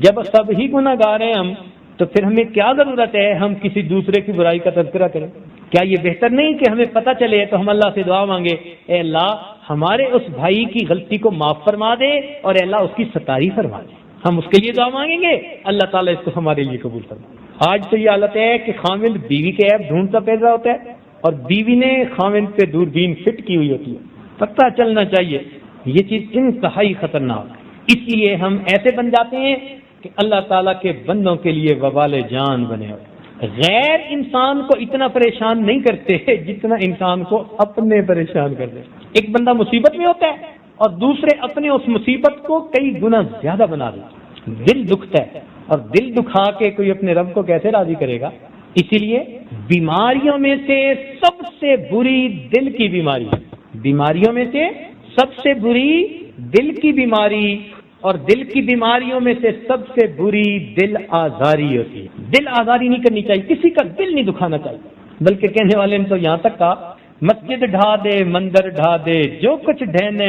S1: جب سب ہی گناہ گار ہیں ہم، تو پھر ہمیں کیا ضرورت ہے ہم کسی دوسرے کی برائی کا تذکرہ کریں؟ کیا یہ بہتر نہیں کہ ہمیں پتہ چلے تو ہم اللہ سے دعا مانگے، اے اللہ ہمارے اس بھائی کی غلطی کو معاف فرما دے، اور اے اللہ اس کی ستاری فرما دے۔ ہم اس کے لیے دعا مانگیں گے، اللہ تعالیٰ اس کو ہمارے لیے قبول فرما۔ آج تو یہ حالت ہے کہ خاوند بیوی کے عیب ڈھونڈتا پیدا ہوتا ہے، اور بیوی نے خاوند پہ دوربین فٹ کی ہوئی ہوتی ہے۔ پتہ چلنا چاہیے یہ چیز انتہائی خطرناک ہے۔ اس لیے ہم ایسے بن جاتے ہیں کہ اللہ تعالیٰ کے بندوں کے لیے وبال جان بنے ہوئے۔ غیر انسان کو اتنا پریشان نہیں کرتے جتنا انسان کو اپنے پریشان کرتے۔ ایک بندہ مصیبت میں ہوتا ہے اور دوسرے اپنے اس مصیبت کو کئی گنا زیادہ بنا دیتے، دل دکھتا ہے، اور دل دکھا کے کوئی اپنے رب کو کیسے راضی کرے گا؟ اسی لیے بیماریوں میں سے سب سے بری دل کی بیماری، بیماریوں میں سے سب سے بری دل کی بیماری، اور دل کی بیماریوں میں سے سب سے بری دل آزاری ہوتی ہے۔ دل آزاری نہیں کرنی چاہیے، کسی کا دل نہیں دکھانا چاہیے، بلکہ کہنے والے نے تو یہاں تک کہا مسجد ڈھا دے مندر ڈھا دے جو کچھ ڈھہنے،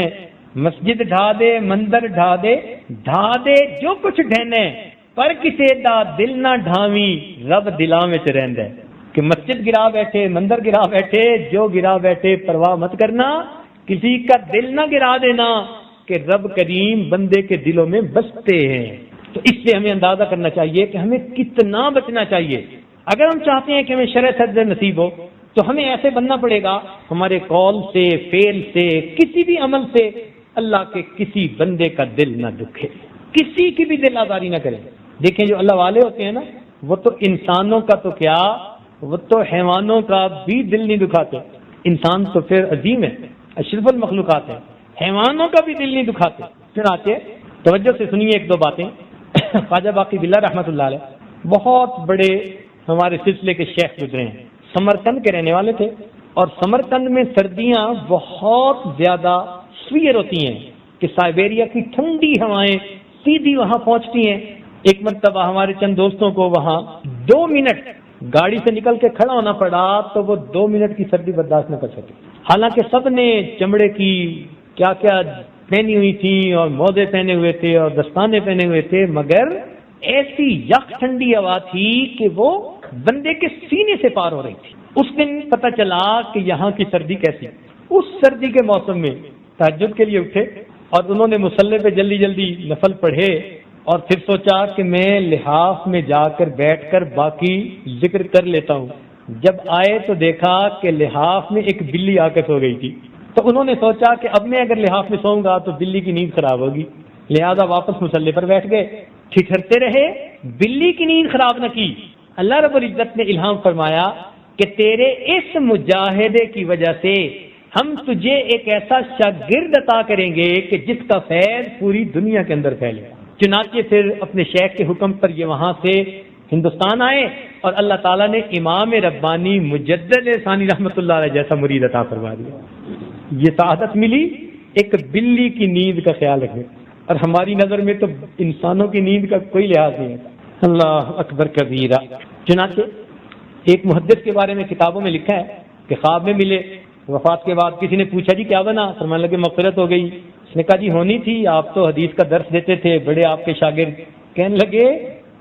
S1: مسجد ڈھا دے مندر ڈھا دے جو کچھ ڈھہنے، پر کسے دا دل نہ ڈھاویں رب دلاں وچ رہندا ہے۔ کہ مسجد گرا بیٹھے، مندر گرا بیٹھے، جو گرا بیٹھے پرواہ مت کرنا، کسی کا دل نہ گرا دینا کہ رب کریم بندے کے دلوں میں بستے ہیں۔ تو اس سے ہمیں اندازہ کرنا چاہیے کہ ہمیں کتنا بچنا چاہیے۔ اگر ہم چاہتے ہیں کہ ہمیں شرع سجدہ نصیب ہو تو ہمیں ایسے بننا پڑے گا ہمارے قول سے، فعل سے، کسی بھی عمل سے اللہ کے کسی بندے کا دل نہ دکھے، کسی کی بھی دل آزاری نہ کرے۔ دیکھیں جو اللہ والے ہوتے ہیں نا، وہ تو انسانوں کا تو کیا، وہ تو حیوانوں کا بھی دل نہیں دکھاتے۔ انسان تو پھر عظیم ہے، اشرف المخلوقات ہے، حیوانوں کا بھی دل نہیں دکھاتے۔ پھر آتے توجہ سے سنیے ایک دو باتیں۔ خواجہ باقی باللہ رحمۃ اللہ علیہ بہت بڑے ہمارے سلسلے کے شیخ گزرے ہیں، سمرقند کے رہنے والے تھے، اور سمرقند میں سردیاں بہت زیادہ سویر ہوتی ہیں کہ سائبیریا کی ٹھنڈی ہوائیں سیدھی وہاں پہنچتی ہیں۔ ایک مرتبہ ہمارے چند دوستوں کو وہاں 2 منٹ گاڑی سے نکل کے کھڑا ہونا پڑا تو وہ 2 منٹ کی سردی برداشت نہ کر سکے، حالانکہ سب نے چمڑے کی کیا کیا پہنی ہوئی تھی اور موزے پہنے ہوئے تھے اور دستانے پہنے ہوئے تھے، مگر ایسی یک ٹھنڈی ہوا تھی کہ وہ بندے کے سینے سے پار ہو رہی تھی۔ اس دن پتہ چلا کہ یہاں کی سردی کیسی۔ اس سردی کے موسم میں تہجد کے لیے اٹھے اور انہوں نے مصلی پہ جلدی جلدی نفل پڑھے، اور پھر سوچا کہ میں لحاف میں جا کر بیٹھ کر باقی ذکر کر لیتا ہوں۔ جب آئے تو دیکھا کہ لحاف میں ایک بلی آ کے سو گئی تھی، تو انہوں نے سوچا کہ اب میں اگر لحاف میں سوؤں گا تو بلی کی نیند خراب ہوگی، لہذا واپس مصلی پر بیٹھ گئے، ٹھٹھرتے رہے، بلی کی نیند خراب نہ کی۔ اللہ رب العزت نے الہام فرمایا کہ تیرے اس مجاہدے کی وجہ سے ہم تجھے ایک ایسا شاگرد عطا کریں گے کہ جس کا فیض پوری دنیا کے اندر پھیلے۔ چنانچہ پھر اپنے شیخ کے حکم پر یہ وہاں سے ہندوستان آئے اور اللہ تعالیٰ نے امام ربانی مجدد ثانی رحمۃ اللہ علیہ جیسا مرید عطا فرما دیا۔ یہ سعادت ملی ایک بلی کی نیند کا خیال رکھنے، اور ہماری نظر میں تو انسانوں کی نیند کا کوئی لحاظ نہیں ہے۔ اللہ اکبر کبیرہ۔ چنانچہ ایک محدث کے بارے میں کتابوں میں لکھا ہے کہ خواب میں ملے، وفات کے بعد کسی نے پوچھا جی کیا بنا؟ فرمانے لگے مغفرت ہو گئی۔ اس نے کہا جی ہونی تھی، آپ تو حدیث کا درس دیتے تھے، بڑے آپ کے شاگرد۔ کہنے لگے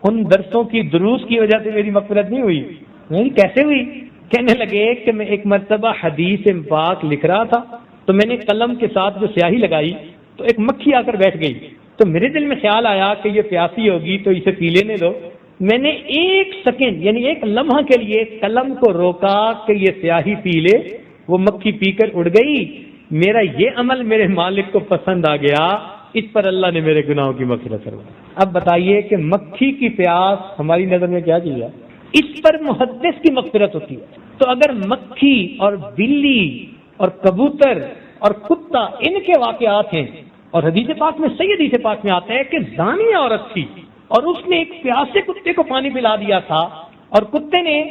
S1: ان درسوں کی دروس کی وجہ سے میری مغفرت نہیں ہوئی۔ نہیں کیسے ہوئی؟ کہنے لگے کہ میں ایک مرتبہ حدیث پاک لکھ رہا تھا تو میں نے قلم کے ساتھ جو سیاہی لگائی تو ایک مکھی آ کر بیٹھ گئی، تو میرے دل میں خیال آیا کہ یہ پیاسی ہوگی تو اسے پی لینے دو۔ میں نے 1 سیکنڈ یعنی 1 لمحہ کے لیے قلم کو روکا کہ یہ سیاہی پی لے، وہ مکھی پی کر اڑ گئی۔ میرا یہ عمل میرے مالک کو پسند آ گیا، اس پر اللہ نے میرے گناہوں کی مغفرت فرمائی۔ اب بتائیے کہ مکھی کی پیاس ہماری نظر میں کیا چیز ہے؟ اس پر محدث کی مغفرت ہوتی ہے۔ تو اگر مکھی اور بلی اور کبوتر اور کتا ان کے واقعات ہیں، اور حدیث پاک میں صحیح حدیث پاک میں آتا ہے کہ زانی عورت تھی اور اس نے ایک پیاسے کتے کو پانی پلا دیا تھا، اور کتے نے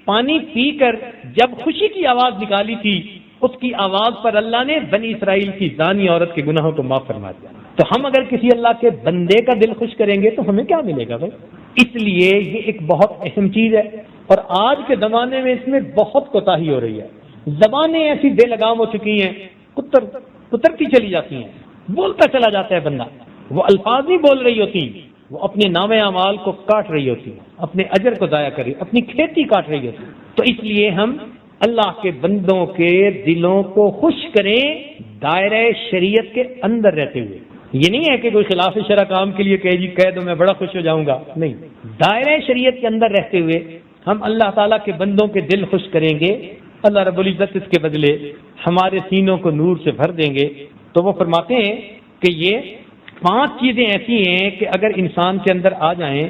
S1: پانی پی کر جب خوشی کی آواز نکالی تھی، اس کی آواز پر اللہ نے بنی اسرائیل کی زانی عورت کے گناہوں کو معاف فرما دیا۔ تو ہم اگر کسی اللہ کے بندے کا دل خوش کریں گے تو ہمیں کیا ملے گا بھائی؟ اس لیے یہ ایک بہت اہم چیز ہے، اور آج کے زمانے میں اس میں بہت کوتاہی ہو رہی ہے۔ زبانیں ایسی بے لگام ہو چکی ہیں، کترتی چلی جاتی ہیں، بولتا چلا جاتا ہے بندہ، وہ الفاظ نہیں بول رہی ہوتی، وہ اپنے نام اعمال کو کاٹ رہی ہوتی ہے، اپنے اجر کو ضائع کر رہی، اپنی کھیتی کاٹ رہی ہوتی۔ تو اس لیے ہم اللہ کے بندوں کے دلوں کو خوش کریں دائرہ شریعت کے اندر رہتے ہوئے۔ یہ نہیں ہے کہ کوئی خلاف شرع کام کے لیے کہے جی کہہ دو میں بڑا خوش ہو جاؤں گا، نہیں، دائرہ شریعت کے اندر رہتے ہوئے ہم اللہ تعالیٰ کے بندوں کے دل خوش کریں گے، اللہ رب العزت اس کے بدلے ہمارے سینوں کو نور سے بھر دیں گے۔ تو وہ فرماتے ہیں کہ یہ 5 چیزیں ایسی ہیں کہ اگر انسان کے اندر آ جائیں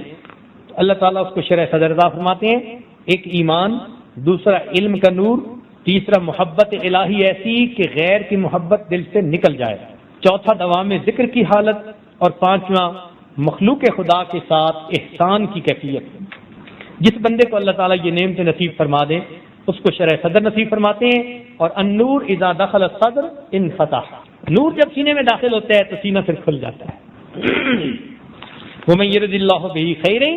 S1: تو اللہ تعالیٰ اس کو شرح صدر عطا فرماتے ہیں۔ ایک ایمان، دوسرا علم کا نور، تیسرا محبت الہی ایسی کہ غیر کی محبت دل سے نکل جائے، چوتھا دوام ذکر کی حالت، اور 5واں مخلوق خدا کے ساتھ احسان کی کیفیت۔ جس بندے کو اللہ تعالیٰ یہ نعمت نصیب فرما دے اس کو شرح صدر نصیب فرماتے ہیں، اور النور اذا دخل الصدر انفتح، نور جب سینے میں داخل ہوتا ہے تو سینہ پھر کھل جاتا ہے۔ وَمَن يُرِدِ اللَّهُ بِهِ خَيْرًا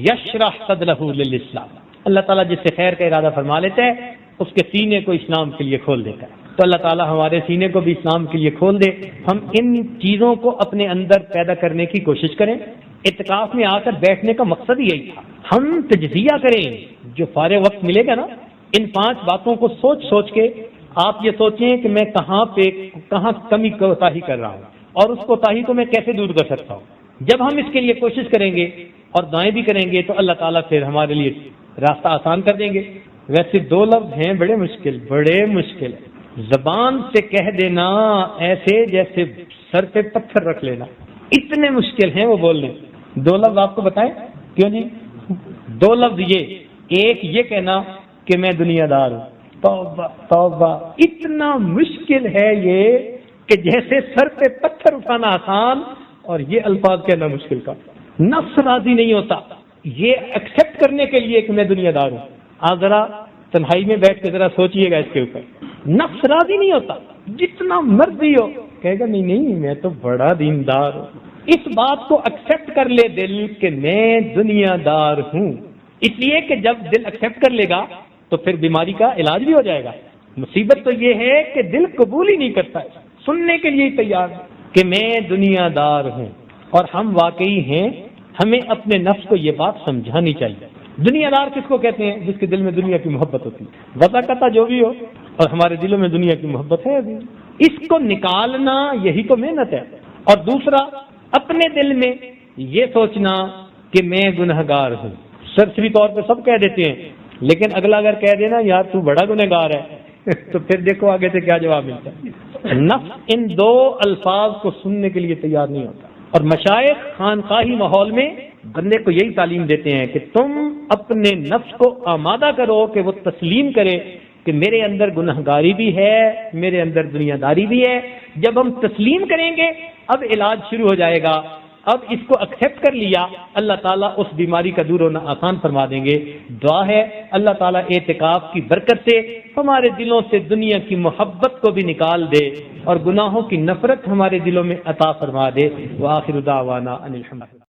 S1: يَشْرَحْ صَدْرَهُ لِلْإِسْلَامِ، اللہ تعالیٰ جس سے خیر کا ارادہ فرما لیتا ہے اس کے سینے کو اسلام کے لیے کھول دیتا ہے۔ تو اللہ تعالیٰ ہمارے سینے کو بھی اسلام کے لیے کھول دے۔ ہم ان چیزوں کو اپنے اندر پیدا کرنے کی کوشش کریں۔ اعتکاف میں آ کر بیٹھنے کا مقصد یہی تھا، ہم تجزیہ کریں، جو فارغ وقت ملے گا نا ان 5 باتوں کو سوچ سوچ کے آپ یہ سوچیں کہ میں کہاں کمی کوتاہی کر رہا ہوں اور اس کوتاہی کو میں کیسے دور کر سکتا ہوں۔ جب ہم اس کے لیے کوشش کریں گے اور دعائیں بھی کریں گے تو اللہ تعالیٰ پھر ہمارے لیے راستہ آسان کر دیں گے۔ ویسے 2 لفظ ہیں بڑے مشکل ہے، زبان سے کہہ دینا ایسے جیسے سر پہ پتھر رکھ لینا، اتنے مشکل ہیں وہ بولنے۔ 2 لفظ آپ کو بتائیں کیوں جی؟ 2 لفظ ایک یہ کہنا کہ میں دنیا دار ہوں، توبہ توبہ، اتنا مشکل ہے یہ کہ جیسے سر پہ پتھر اٹھانا آسان اور یہ الفاظ کہنا مشکل کا۔ نفس راضی نہیں ہوتا یہ ایکسپٹ کرنے کے لیے کہ میں دنیا دار ہوں. آپ ذرا تنہائی میں بیٹھ کے ذرا سوچئے گا اس کے اوپر. نفس راضی نہیں ہوتا, جتنا مرضی ہو کہے گا نہیں نہیں میں تو بڑا دیندار ہوں. اس بات کو ایکسپٹ کر لے دل کہ میں دنیا دار ہوں. اس لیے کہ جب دل ایکسپٹ کر لے گا تو پھر بیماری کا علاج بھی ہو جائے گا. مصیبت تو یہ ہے کہ دل قبول ہی نہیں کرتا ہے, سننے کے لیے تیار ہے کہ میں دنیا دار ہوں. اور ہم واقعی ہیں, ہمیں اپنے نفس کو یہ بات سمجھانی چاہیے. دنیا دار کس کو کہتے ہیں؟ جس کے دل میں دنیا کی محبت ہوتی ہے. وضاقتہ جو بھی ہو, اور ہمارے دلوں میں دنیا کی محبت ہے ابھی. اس کو نکالنا یہی تو محنت ہے. اور دوسرا, اپنے دل میں یہ سوچنا کہ میں گنہگار ہوں. سرسری طور پہ سب کہہ دیتے ہیں, لیکن اگلا اگر کہہ دینا یار تو بڑا گنہگار ہے تو پھر دیکھو آگے سے کیا جواب ملتا ہے. نفس ان دو الفاظ کو سننے کے لیے تیار نہیں ہوتا. اور مشائخ خانقاہی ماحول میں بندے کو یہی تعلیم دیتے ہیں کہ تم اپنے نفس کو آمادہ کرو کہ وہ تسلیم کرے کہ میرے اندر گنہگاری بھی ہے, میرے اندر دنیا داری بھی ہے. جب ہم تسلیم کریں گے اب علاج شروع ہو جائے گا. اب اس کو ایکسیپٹ کر لیا, اللہ تعالیٰ اس بیماری کا دور ہونا آسان فرما دیں گے. دعا ہے اللہ تعالیٰ اعتکاف کی برکت سے ہمارے دلوں سے دنیا کی محبت کو بھی نکال دے اور گناہوں کی نفرت ہمارے دلوں میں عطا فرما دے. وآخر دعوانا ان الحمد للہ.